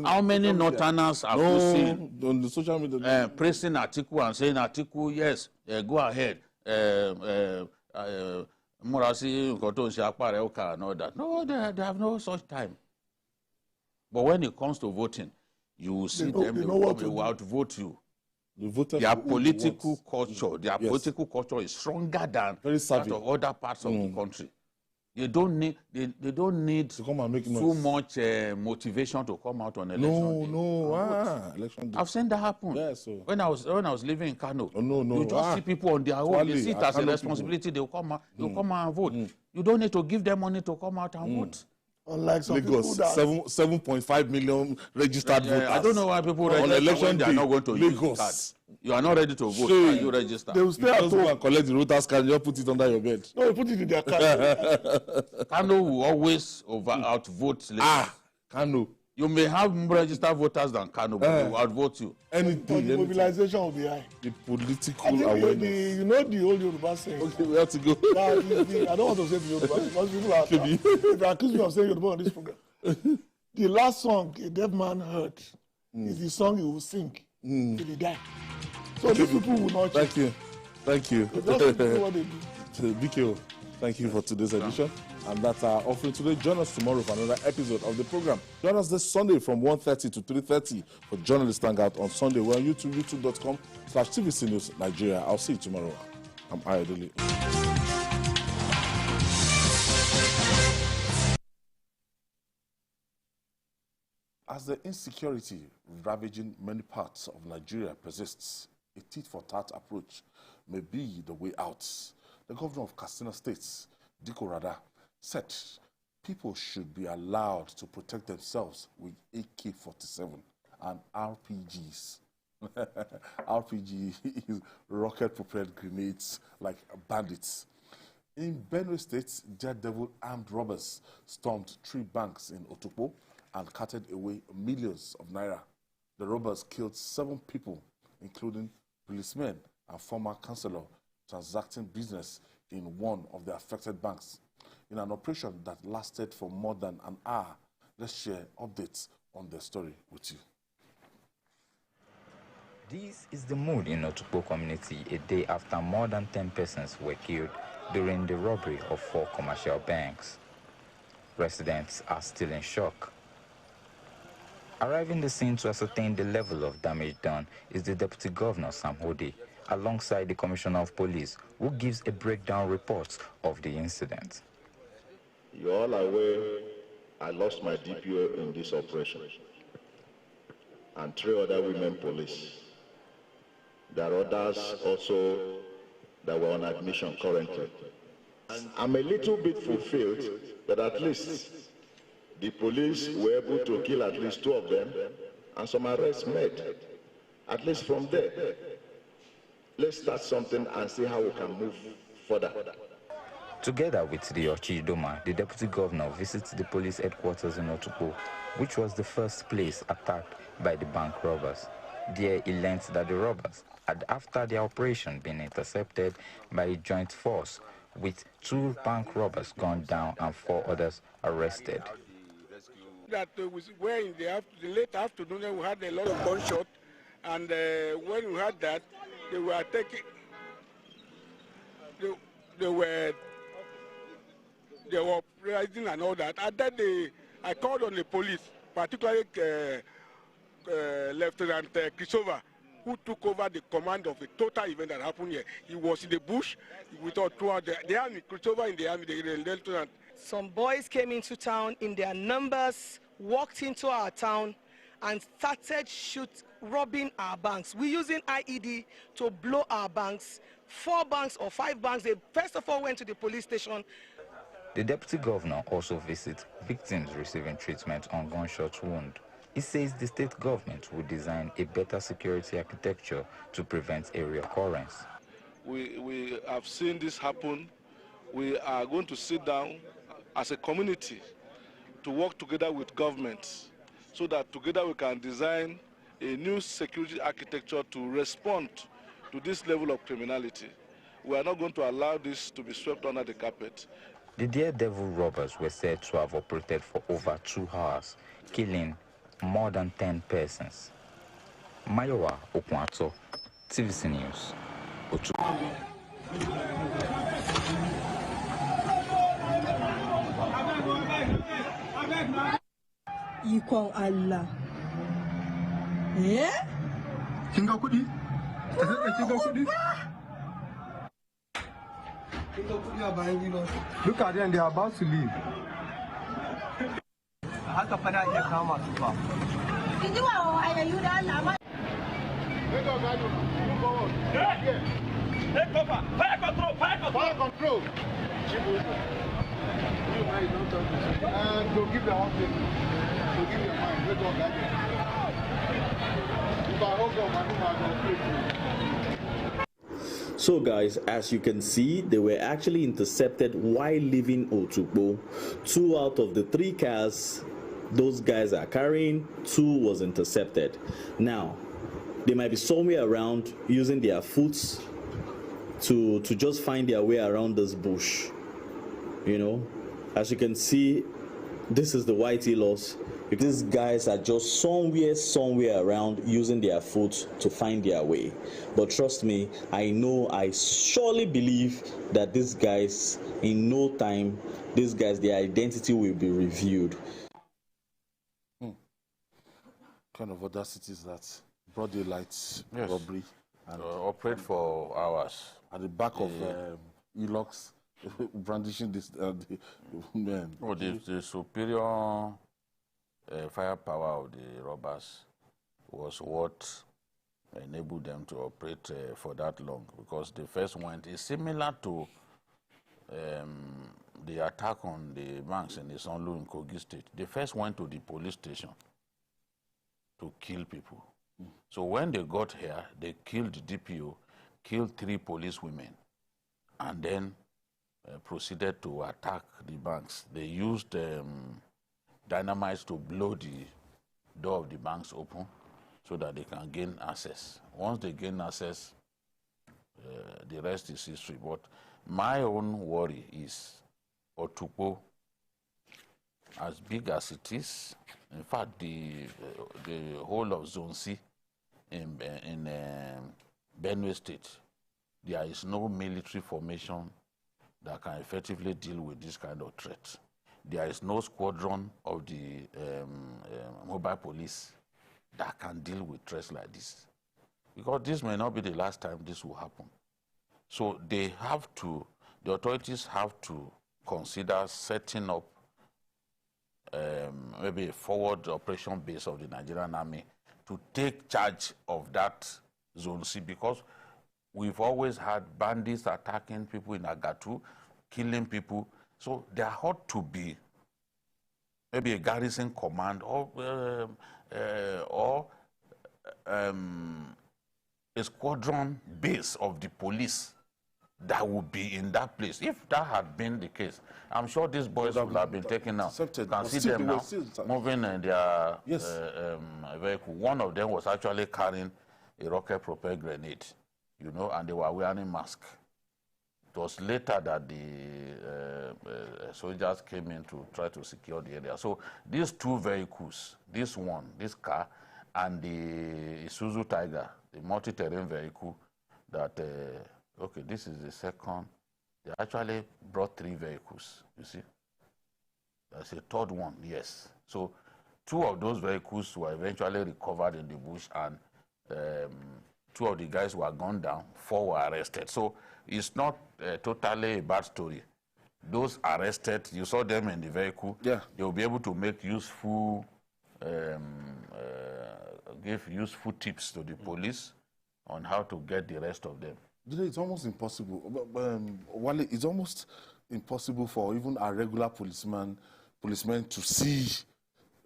how many northerners have you seen on the social media praising Atiku and saying, Atiku, yes, go ahead. Murasi, and all that. No, they have no such time. But when it comes to voting, you will see them, they will outvote you. Their political culture is stronger than that of other parts of the country. They don't need to come and make too much motivation to come out on election day. Election day. I've seen that happen. Yeah, so. When I was living in Kano, you just see people on their own. They see it as a responsibility. They'll come out and vote. You don't need to give them money to come out and vote. Unlike some Lagos, people that 7.5 million registered voters. I don't know why people on election day, they are not going to use the card. You are not ready to vote. Can you register? They will stay at home and collect the voters card. You put it under your bed. No, you put it in their card. Kano will always outvote Lagos. Kano. You may have more registered voters than Kano, but they will outvote you. Anything. The mobilization will be high. The political awareness. You know the old Yoruba saying. Okay, we have to go. I don't want to say the Yoruba because people are. If they accuse me of saying Yoruba on this program, the last song a deaf man heard is the song he will sing till he die. So these people will not. Thank you. Thank you. Just do what they do. BKO, thank you for today's edition. And that's our offering today. Join us tomorrow for another episode of the program. Join us this Sunday from 1:30 to 3:30 for Journalist Hangout on Sunday. We're on YouTube, youtube.com/TVC News Nigeria. I'll see you tomorrow. I'm Ayodele. As the insecurity ravaging many parts of Nigeria persists, a tit-for-tat approach may be the way out. The governor of Katsina State, Diko Rada, said people should be allowed to protect themselves with AK-47 and RPGs. RPG is rocket-propelled grenades like bandits. In Benue State, daredevil armed robbers stormed 3 banks in Otukpo and carted away millions of naira. The robbers killed 7 people, including policemen and former councillor, transacting business in one of the affected banks. In an operation that lasted for more than an hour, let's share updates on the story with you. This is the mood in Otukpo community a day after more than 10 persons were killed during the robbery of 4 commercial banks. Residents are still in shock. Arriving the scene to ascertain the level of damage done is the Deputy Governor Sam Hode, alongside the Commissioner of Police, who gives a breakdown report of the incident. You all are aware I lost my DPO in this operation, and 3 other women police. There are others also that were on admission currently. I'm a little bit fulfilled that at least the police were able to kill at least 2 of them and some arrests made. At least from there, let's start something and see how we can move further. Together with the Ochidoma, the Deputy Governor visits the police headquarters in Otukpo, which was the first place attacked by the bank robbers. There he learned that the robbers had, after their operation, been intercepted by a joint force, with 2 bank robbers gunned down and 4 others arrested. That were in the late afternoon, we had a lot of gunshot, and when we had that, they were taking, they were uprising and all that. And then I called on the police, particularly Lieutenant Krisova, who took over the command of the total event that happened here. He was in the bush throughout the army, Krisova in the army, the lieutenant. Some boys came into town in their numbers, walked into our town, and started robbing our banks. We're using IED to blow our banks. 4 banks or 5 banks, they first of all went to the police station. The Deputy Governor also visits victims receiving treatment on gunshot wound. He says the state government will design a better security architecture to prevent a reoccurrence. We have seen this happen. We are going to sit down as a community to work together with governments so that together we can design a new security architecture to respond to this level of criminality. We are not going to allow this to be swept under the carpet. The daredevil robbers were said to have operated for over 2 hours, killing more than 10 persons. Mayowa Okwato, TVC News, Otukpo. Ikon Allah. Yeah? Kinga kudi? Kinga kudi? Look at them, they are about to leave. Haka fana iya kama su fa. Kijiwa ayayu da Allah. Take over. Fire control. Fire control. Fire control. To give the house to give your mind. Let go guide you. If I hold on, I will. So guys, as you can see, they were actually intercepted while leaving Otukpo. 2 out of the 3 cars those guys are carrying, 2 was intercepted. Now, they might be somewhere around using their foot to just find their way around this bush. You know, as you can see, this is the white loss. These guys are just somewhere around using their foot to find their way. But trust me, I surely believe that these guys, in no time, their identity will be revealed. Kind of audacities that broad daylight robbery and operate for hours at the back of e-locks, brandishing this men. Oh, the superior firepower of the robbers was what enabled them to operate for that long, because the first one is similar to the attack on the banks in Isonlu in Kogi State. They first went to the police station to kill people. So when they got here, they killed the DPO, killed 3 police women, and then proceeded to attack the banks. They used dynamite to blow the door of the banks open so that they can gain access. Once they gain access, the rest is history. But my own worry is Otukpo, as big as it is, in fact, the whole of Zone C in Benue State, there is no military formation that can effectively deal with this kind of threat. There is no squadron of the mobile police that can deal with threats like this. Because this may not be the last time this will happen. So they have to, the authorities have to consider setting up maybe a forward operation base of the Nigerian Army to take charge of that Zone C, because we've always had bandits attacking people in Agatu, killing people. So there ought to be maybe a garrison command or a squadron base of the police that would be in that place. If that had been the case, I'm sure these boys would have been taken out. You can see them now moving in their vehicle. One of them was actually carrying a rocket-propelled grenade, you know, and they were wearing masks. It was later that the soldiers came in to try to secure the area. So these two vehicles, this one, this car, and the Isuzu Tiger, the multi-terrain vehicle that, okay, this is the second. They actually brought 3 vehicles, you see. There's a third one, yes. So 2 of those vehicles were eventually recovered in the bush, and 2 of the guys were gunned down, 4 were arrested. So it's not totally a bad story. Those arrested, you saw them in the vehicle. Yeah. They will be able to make useful, give useful tips to the police on how to get the rest of them. It's almost impossible. Wale, it's almost impossible for even a regular policeman to see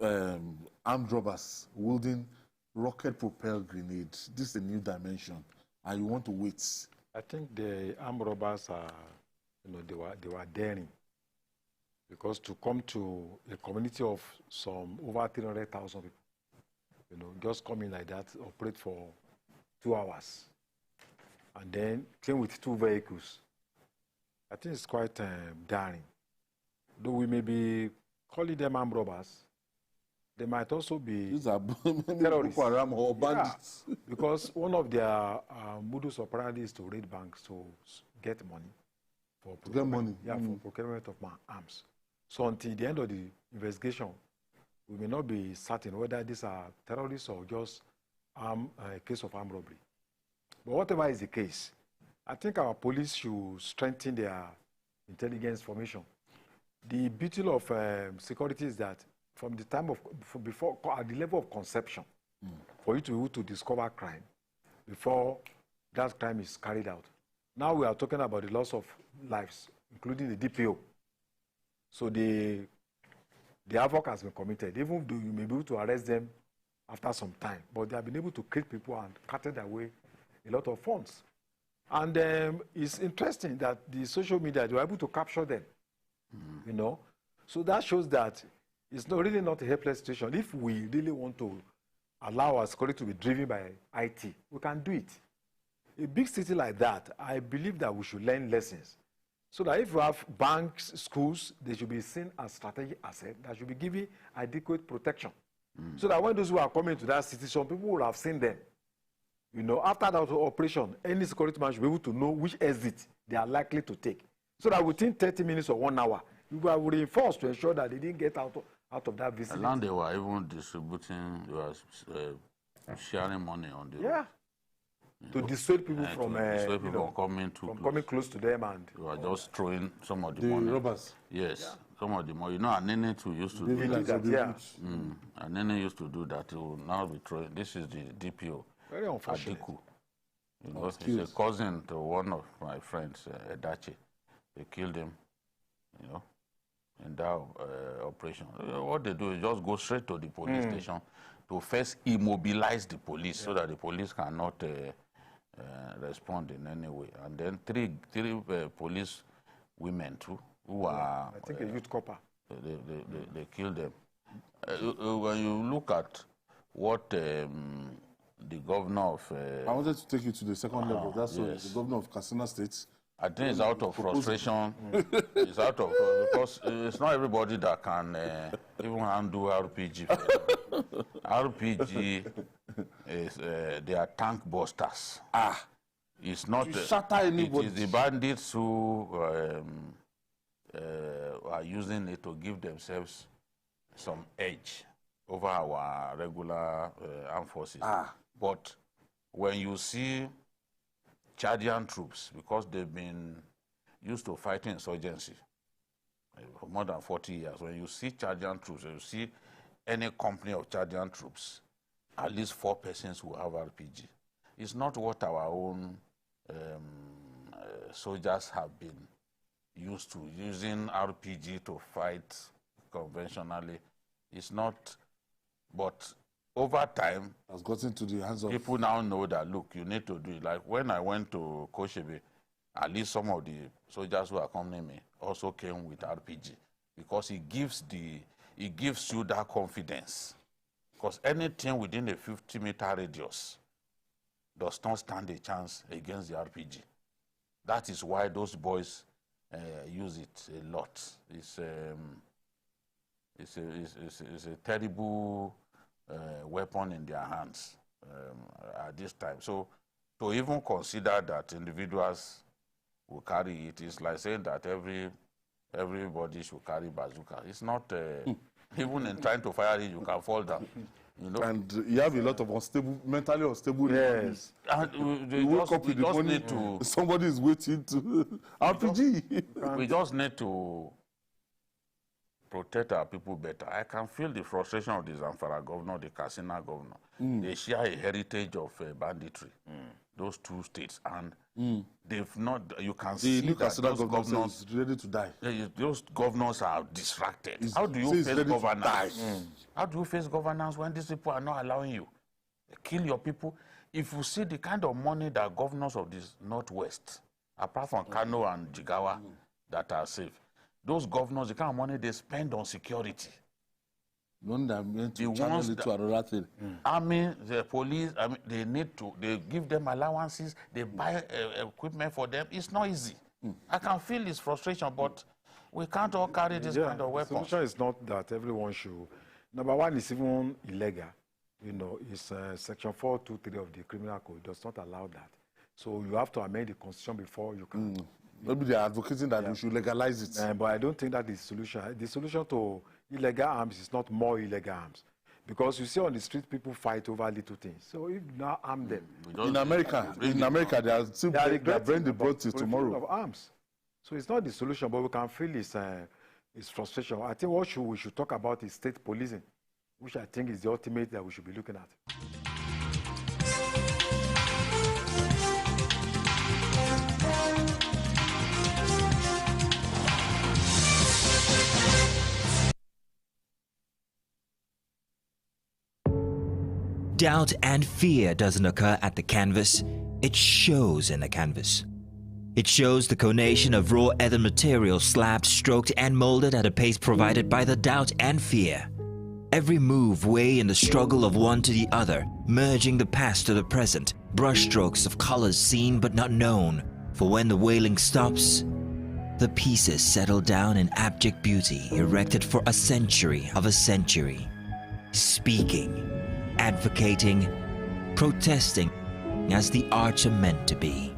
armed robbers wielding rocket-propelled grenades. This is a new dimension, and you want to wait. I think the armed robbers are, you know, they were daring, because to come to a community of some over 300,000 people, you know, just come in like that, operate for 2 hours, and then came with 2 vehicles. I think it's quite daring. Though we may be calling them armed robbers, they might also be terrorists or bandits. Yeah, because one of their modus operandi is to raid banks to get money for procurement, for procurement of arms. So until the end of the investigation, we may not be certain whether these are terrorists or just a case of armed robbery. But whatever is the case, I think our police should strengthen their intelligence formation. The beauty of security is that from the time of, before, at the level of conception, for you to be able to discover crime before that crime is carried out. Now we are talking about the loss of lives, including the DPO. So the havoc has been committed, even though you may be able to arrest them after some time, but they have been able to kill people and carted away a lot of funds. And it's interesting that the social media, they were able to capture them, you know. So that shows that it's really not a helpless situation. If we really want to allow our security to be driven by IT, we can do it. A big city like that, I believe that we should learn lessons. So that if we have banks, schools, they should be seen as strategic assets that should be given adequate protection. So that when those who are coming to that city, some people will have seen them. You know, after that operation, any security man should be able to know which exit they are likely to take. So that within 30 minutes or 1 hour, we will reinforce to ensure that they didn't get out of that vicinity. And they were even distributing, they were sharing money on the... To dissuade people from coming close to them, and you are just throwing some of the money. The robbers. Yes, some of the money. You know, Anene too used to do that. Anene used to do that. He will now be throwing. This is the DPO. Very unfortunate. Adiku. You know, he's a cousin to one of my friends, Edache. They killed him, you know, in that operation. What they do is just go straight to the police station to first immobilize the police so that the police cannot respond in any way. And then three police women too, who are... I think a youth copper. They killed them. When you look at what the governor of... I wanted to take you to the second level. That's yes. the governor of Katsina State. I think it's out of frustration. It's out of... because it's not everybody that can even handle RPG. RPG is... they are tank busters. It's not... shatter anybody. It is the bandits who are using it to give themselves some edge over our regular armed forces. But when you see Chadian troops, because they've been used to fighting insurgency for more than 40 years, when you see Chadian troops, when you see any company of Chadian troops, at least 4 persons who have RPG. It's not what our own soldiers have been used to, using RPG to fight conventionally. It's not, but over time, has gotten to the hands of people now know that, look, you need to do it. Like when I went to Achebe, at least some of the soldiers who accompanied me also came with RPG, because it gives you that confidence. Because anything within a 50-meter radius does not stand a chance against the RPG. That is why those boys use it a lot. It's a terrible weapon in their hands at this time. So to even consider that individuals will carry it is like saying that everybody should carry bazooka. It's not, even in trying to fire it, you can fall down. You know? And you have a lot of mentally unstable. Yes. You wake up in the morning, somebody is waiting to RPG. We just need to protect our people better. I can feel the frustration of the Zamfara governor, the Katsina governor. They share a heritage of banditry, those 2 states, and they've not. You can see that those governors is ready to die. Those governors are distracted. How do you face governance? How do you face governance when these people are not allowing you? They kill your people. If you see the kind of money that governors of this Northwest, apart from Kano and Jigawa, that are safe, those governors, the kind of money they spend on security. None that meant to channel it to another thing. Army, the police, they give them allowances, they buy equipment for them. It's not easy. I can feel this frustration, but we can't all carry this kind of weapons. The solution is not that everyone should. Number one is even illegal. You know, it's Section 423 of the Criminal Code does not allow that. So you have to amend the Constitution before you can. Maybe they are advocating that we should legalize it. But I don't think that is the solution. The solution to illegal arms is not more illegal arms. Because you see on the street, people fight over little things. So if you now arm them. In America, they are still bring the blood till tomorrow. Of arms. So it's not the solution, but we can feel it's frustration. I think what we should talk about is state policing, which I think is the ultimate that we should be looking at. Doubt and fear doesn't occur at the canvas, it shows in the canvas. It shows the conation of raw earthen material slabbed, stroked and molded at a pace provided by the doubt and fear. Every move weigh in the struggle of one to the other, merging the past to the present, brushstrokes of colors seen but not known. For when the wailing stops, the pieces settle down in abject beauty erected for a century of a century. Speaking, advocating, protesting as the arts are meant to be.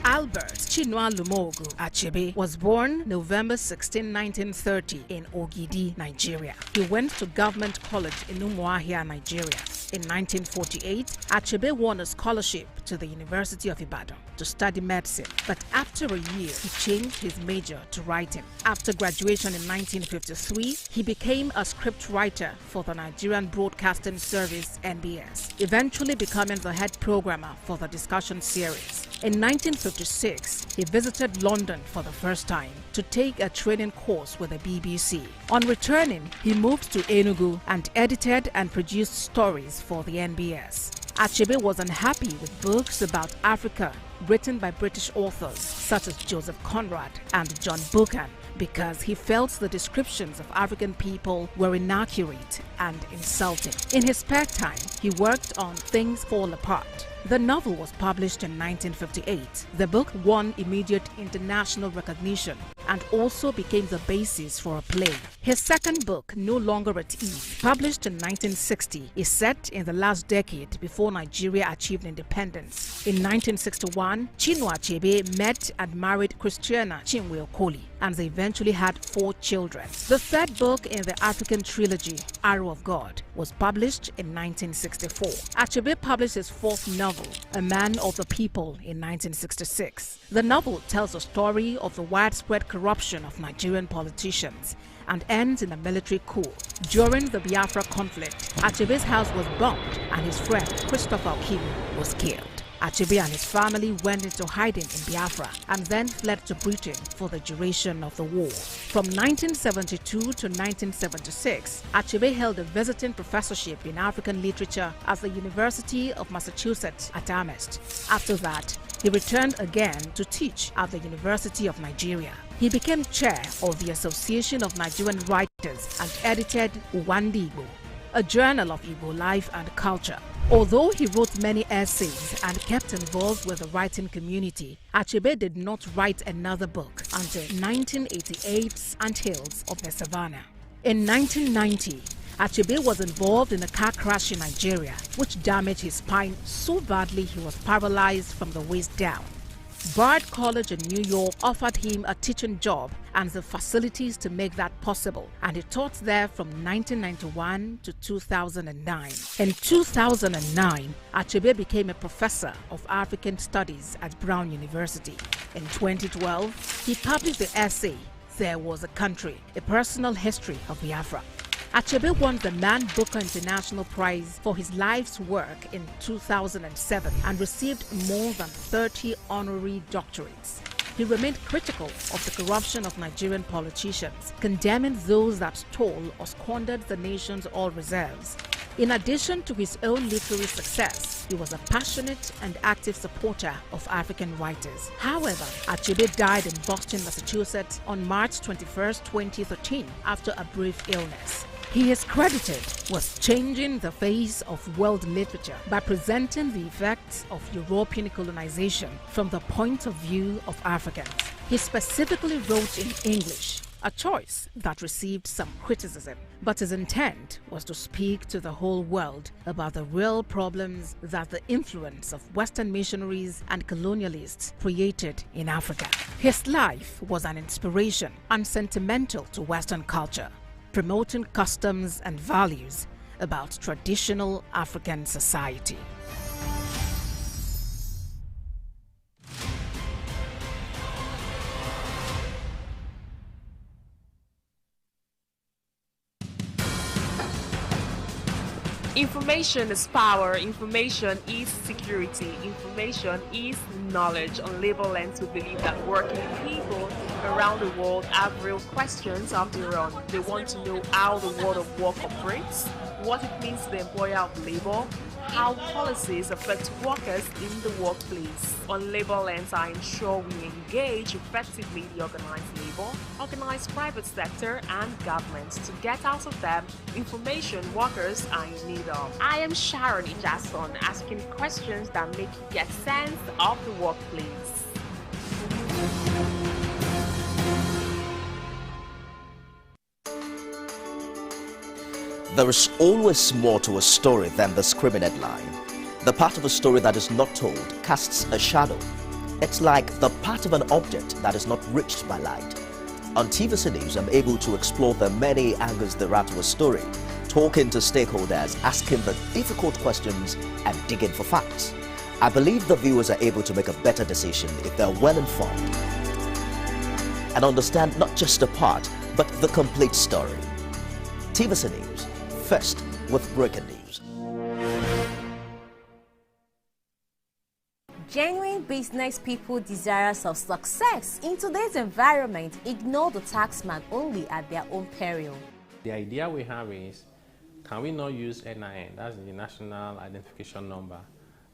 Albert Chinua Lumogu Achebe was born November 16, 1930 in Ogidi, Nigeria. He went to Government College in Umuahia, Nigeria. In 1948, Achebe won a scholarship to the University of Ibadan to study medicine, but after a year, he changed his major to writing. After graduation in 1953, he became a script writer for the Nigerian Broadcasting Service (NBS), eventually becoming the head programmer for the discussion series. In 1956, he visited London for the first time to take a training course with the BBC. On returning, he moved to Enugu and edited and produced stories for the NBS. Achebe was unhappy with books about Africa written by British authors such as Joseph Conrad and John Buchan, because he felt the descriptions of African people were inaccurate and insulting. In his spare time, he worked on Things Fall Apart. The novel was published in 1958. The book won immediate international recognition and also became the basis for a play. His second book, No Longer at Ease, published in 1960, is set in the last decade before Nigeria achieved independence. In 1961, Chinua Achebe met and married Christiana Chinwe Okoli, and they eventually had 4 children. The third book in the African trilogy, Arrow of God, was published in 1964. Achebe published his fourth novel, A Man of the People, in 1966. The novel tells the story of the widespread corruption of Nigerian politicians and ends in a military coup. During the Biafra conflict, Achebe's house was bombed and his friend Christopher Okimi was killed. Achebe and his family went into hiding in Biafra and then fled to Britain for the duration of the war. From 1972 to 1976, Achebe held a visiting professorship in African literature at the University of Massachusetts at Amherst. After that, he returned again to teach at the University of Nigeria. He became chair of the Association of Nigerian Writers and edited Uwandi Igbo, a journal of Igbo life and culture. Although he wrote many essays and kept involved with the writing community, Achebe did not write another book until 1988's Anthills of the Savannah. In 1990, Achebe was involved in a car crash in Nigeria, which damaged his spine so badly he was paralyzed from the waist down. Bard College in New York offered him a teaching job and the facilities to make that possible, and he taught there from 1991 to 2009. In 2009, Achebe became a professor of African Studies at Brown University. In 2012, he published the essay, There Was a Country, a personal history of Biafra. Achebe won the Man Booker International Prize for his life's work in 2007 and received more than 30 honorary doctorates. He remained critical of the corruption of Nigerian politicians, condemning those that stole or squandered the nation's oil reserves. In addition to his own literary success, he was a passionate and active supporter of African writers. However, Achebe died in Boston, Massachusetts on March 21, 2013 after a brief illness. He is credited with changing the face of world literature by presenting the effects of European colonization from the point of view of Africans. He specifically wrote in English, a choice that received some criticism, but his intent was to speak to the whole world about the real problems that the influence of Western missionaries and colonialists created in Africa. His life was an inspiration and sentimental to Western culture, promoting customs and values about traditional African society. Information is power, information is security, information is knowledge. On Labor Lens, we believe that working people around the world have real questions of their own. They want to know how the world of work operates, what it means to the employer of labor, how policies affect workers in the workplace. On Labor Lens, I ensure we engage effectively the organized labor, organized private sector, and government to get out of them information workers are in need of. I am Sharon Ijason, asking questions that make you get sense of the workplace. There is always more to a story than the screaming headline. The part of a story that is not told casts a shadow. It's like the part of an object that is not reached by light. On TVC News, I'm able to explore the many angles there are to a story, talking to stakeholders, asking the difficult questions, and digging for facts. I believe the viewers are able to make a better decision if they're well informed and understand not just a part, but the complete story. TVC News, first with breaking news. Genuine business people desirous of success in today's environment ignore the taxman only at their own peril. The idea we have is, can we not use NIN, that's the National Identification Number,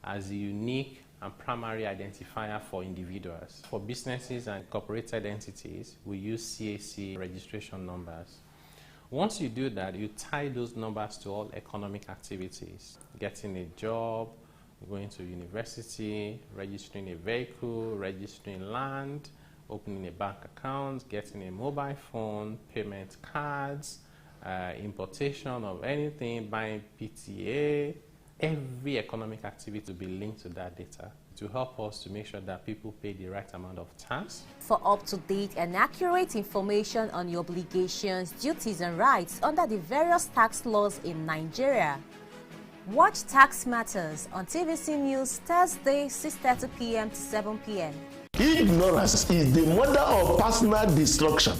as a unique and primary identifier for individuals? For businesses and incorporated entities, we use CAC registration numbers. Once you do that, you tie those numbers to all economic activities, getting a job, going to university, registering a vehicle, registering land, opening a bank account, getting a mobile phone, payment cards, importation of anything, buying PTA. Every economic activity to be linked to that data to help us to make sure that people pay the right amount of tax. For up-to-date and accurate information on your obligations, duties and rights under the various tax laws in Nigeria, watch Tax Matters on TVC News Thursday 6:30 p.m. to 7 p.m. Ignorance is the mother of personal destruction,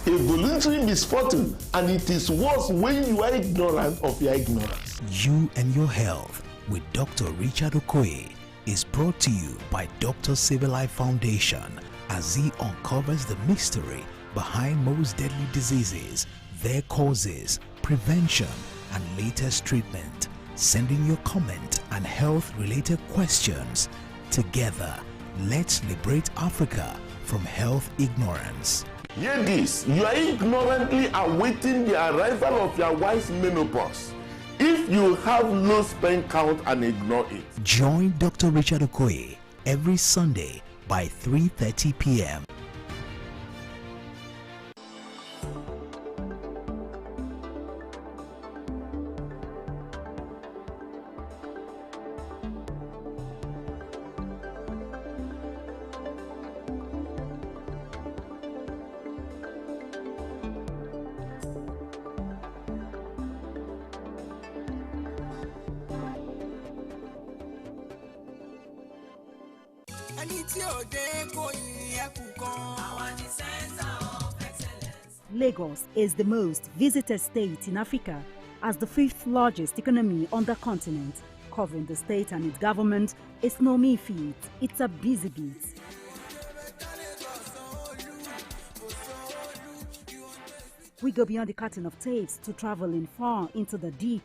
a voluntary misfortune, and it is worse when you are ignorant of your ignorance. You and Your Health with Dr. Richard Okoye is brought to you by Dr. Civil Life Foundation as he uncovers the mystery behind most deadly diseases, their causes, prevention, and latest treatment. Send in your comment and health-related questions. Together, let's liberate Africa from health ignorance. Hear this, you are ignorantly awaiting the arrival of your wife's menopause. If you have low sperm count and ignore it. Join Dr. Richard Okoye every Sunday by 3:30 p.m. Lagos is the most visited state in Africa as the 5th largest economy on the continent. Covering the state and its government is no mean feat. It's a busy beat. We go beyond the curtain of tapes to traveling far into the deep.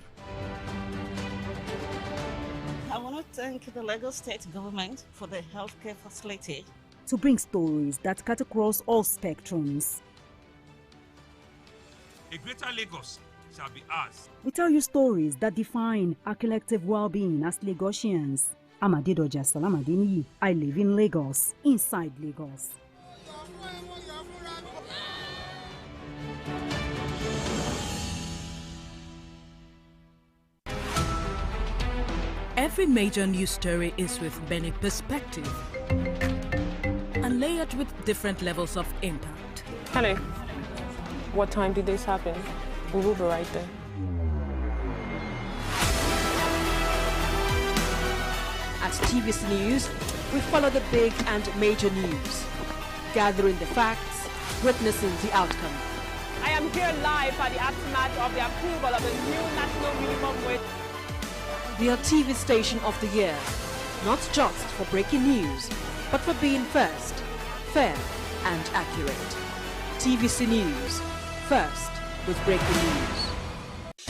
I want to thank the Lagos state government for the healthcare facility. To bring stories that cut across all spectrums. A greater Lagos shall be ours. We tell you stories that define our collective well-being as Lagosians. I'm Adedoja Salamadini. I live in Lagos, inside Lagos. Every major news story is with many perspectives and layered with different levels of impact. Hello. What time did this happen? We will be right there. At TVC News, we follow the big and major news, gathering the facts, witnessing the outcome. I am here live at the aftermath of the approval of the new national minimum wage. We are TV station of the year, not just for breaking news, but for being first, fair and accurate. TVC News, first with breaking news.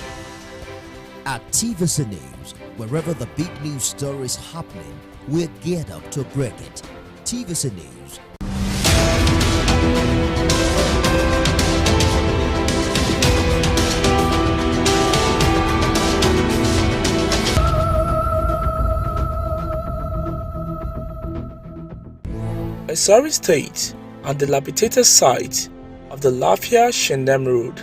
At TVC News, wherever the big news story is happening, we're geared up to break it. TVC News. A sorry state and dilapidated site of the Lafia-Shendem Road.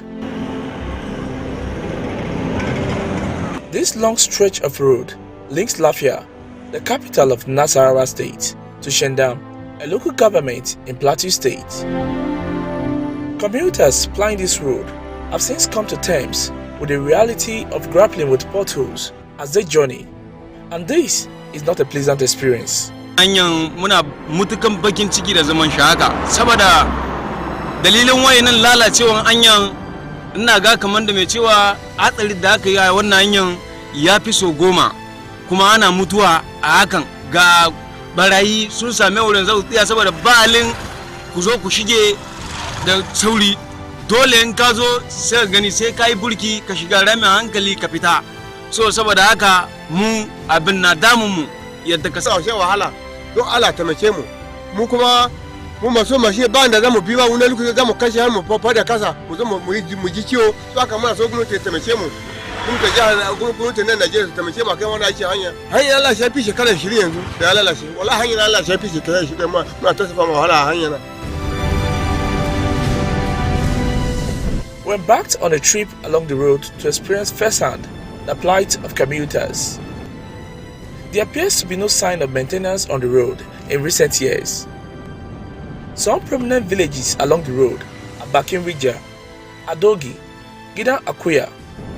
This long stretch of road links Lafia, the capital of Nasarawa State, to Shendem, a local government in Plateau State. Commuters plying this road have since come to terms with the reality of grappling with potholes as they journey, And this is not a pleasant experience. Anyan muna mutukan bakin ciki da zaman shi haka saboda dalilin wayannan lalacewan anyan ina ga kaman da mai cewa hatsari da aka yi a wannan anyan ya fi so 10 kuma ana mutuwa a hakan ga barayi sun same wurin zau tsaya saboda balin ku zo ku shige da sauri dole in ka zo sai gani sai kai burki ka shiga ramin hankali ka fita so saboda haka mu abin na damun mu yadda ka sa wahala don Allah ta mace mu kuma mu maso mashi ba da zamu bi ba wani lokaci zamu kashe har mu fafa da kasa mu zo mu ji ciwo to haka muna so gwamnati ta mace mu mun ga jihar gwamnati nan Najeriya ta mace mu kai wani aiki hanya Allah shi fi shekarar 20 yanzu da ya lalace wallahi hanyar Allah shi fi shekarar 20 muna ta safa wahala a hanyar. We embarked on a trip along the road to experience firsthand the plight of commuters. There appears to be no sign of maintenance on the road in recent years. Some prominent villages along the road are Bakinrija, Adogi, Gidan Akuya,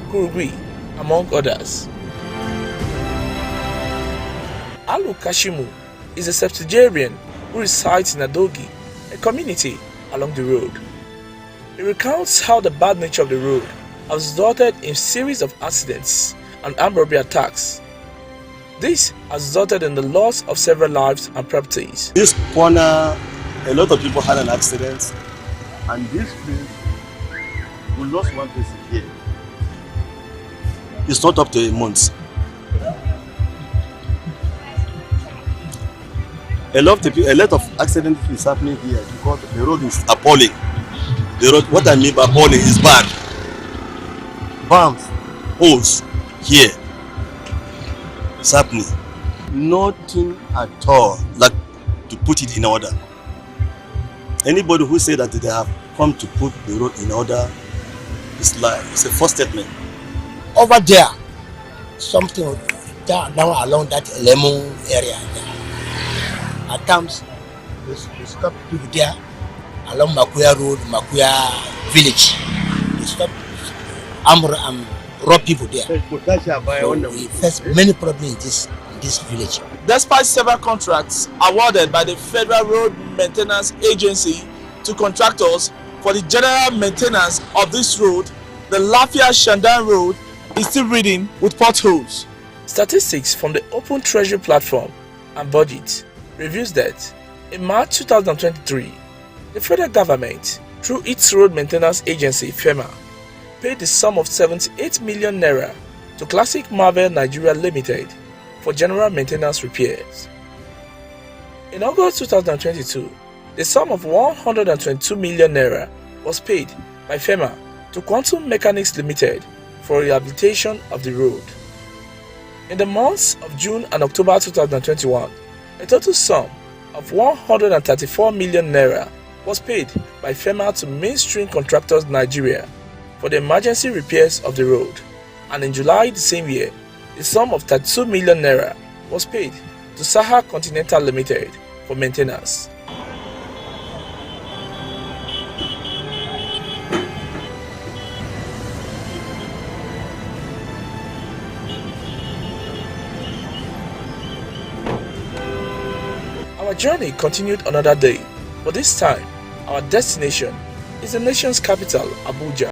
Kurugui, among others. Alu Kashimu is a septuagenarian who resides in Adogi, a community along the road. He recounts how the bad nature of the road has resulted in a series of accidents and armed robbery attacks. This has resulted in the loss of several lives and properties. This corner, a lot of people had an accident, and this place, we lost one person here. It's not up to a month. A lot of accidents is happening here because the road is appalling. The road, what I mean by appalling, is bad. Bumps, holes here. It's happening. Nothing at all like to put it in order. Anybody who say that they have come to put the road in order is lying. It's a false statement. Over there, something down along that lemon area. At times, they stop people there along Makuya Road, Makuya Village. They stop and rob people there. So we face many problems in this village. Despite several contracts awarded by the Federal Road Maintenance Agency to contractors for the general maintenance of this road, the Lafia-Shandan Road is still ridden with potholes. Statistics from the Open Treasury Platform and Budget reveals that in March 2023, the federal government, through its road maintenance agency FEMA, paid the sum of 78 million naira to Classic Marvel Nigeria Limited for general maintenance repairs. In August 2022, the sum of 122 million naira was paid by FEMA to Quantum Mechanics Limited for rehabilitation of the road. In the months of June and October 2021, a total sum of 134 million naira was paid by FEMA to Mainstream Contractors Nigeria for the emergency repairs of the road, and in July the same year, the sum of 32 million naira was paid to Saha Continental Limited for maintenance. Our journey continued another day, but this time, our destination is the nation's capital, Abuja.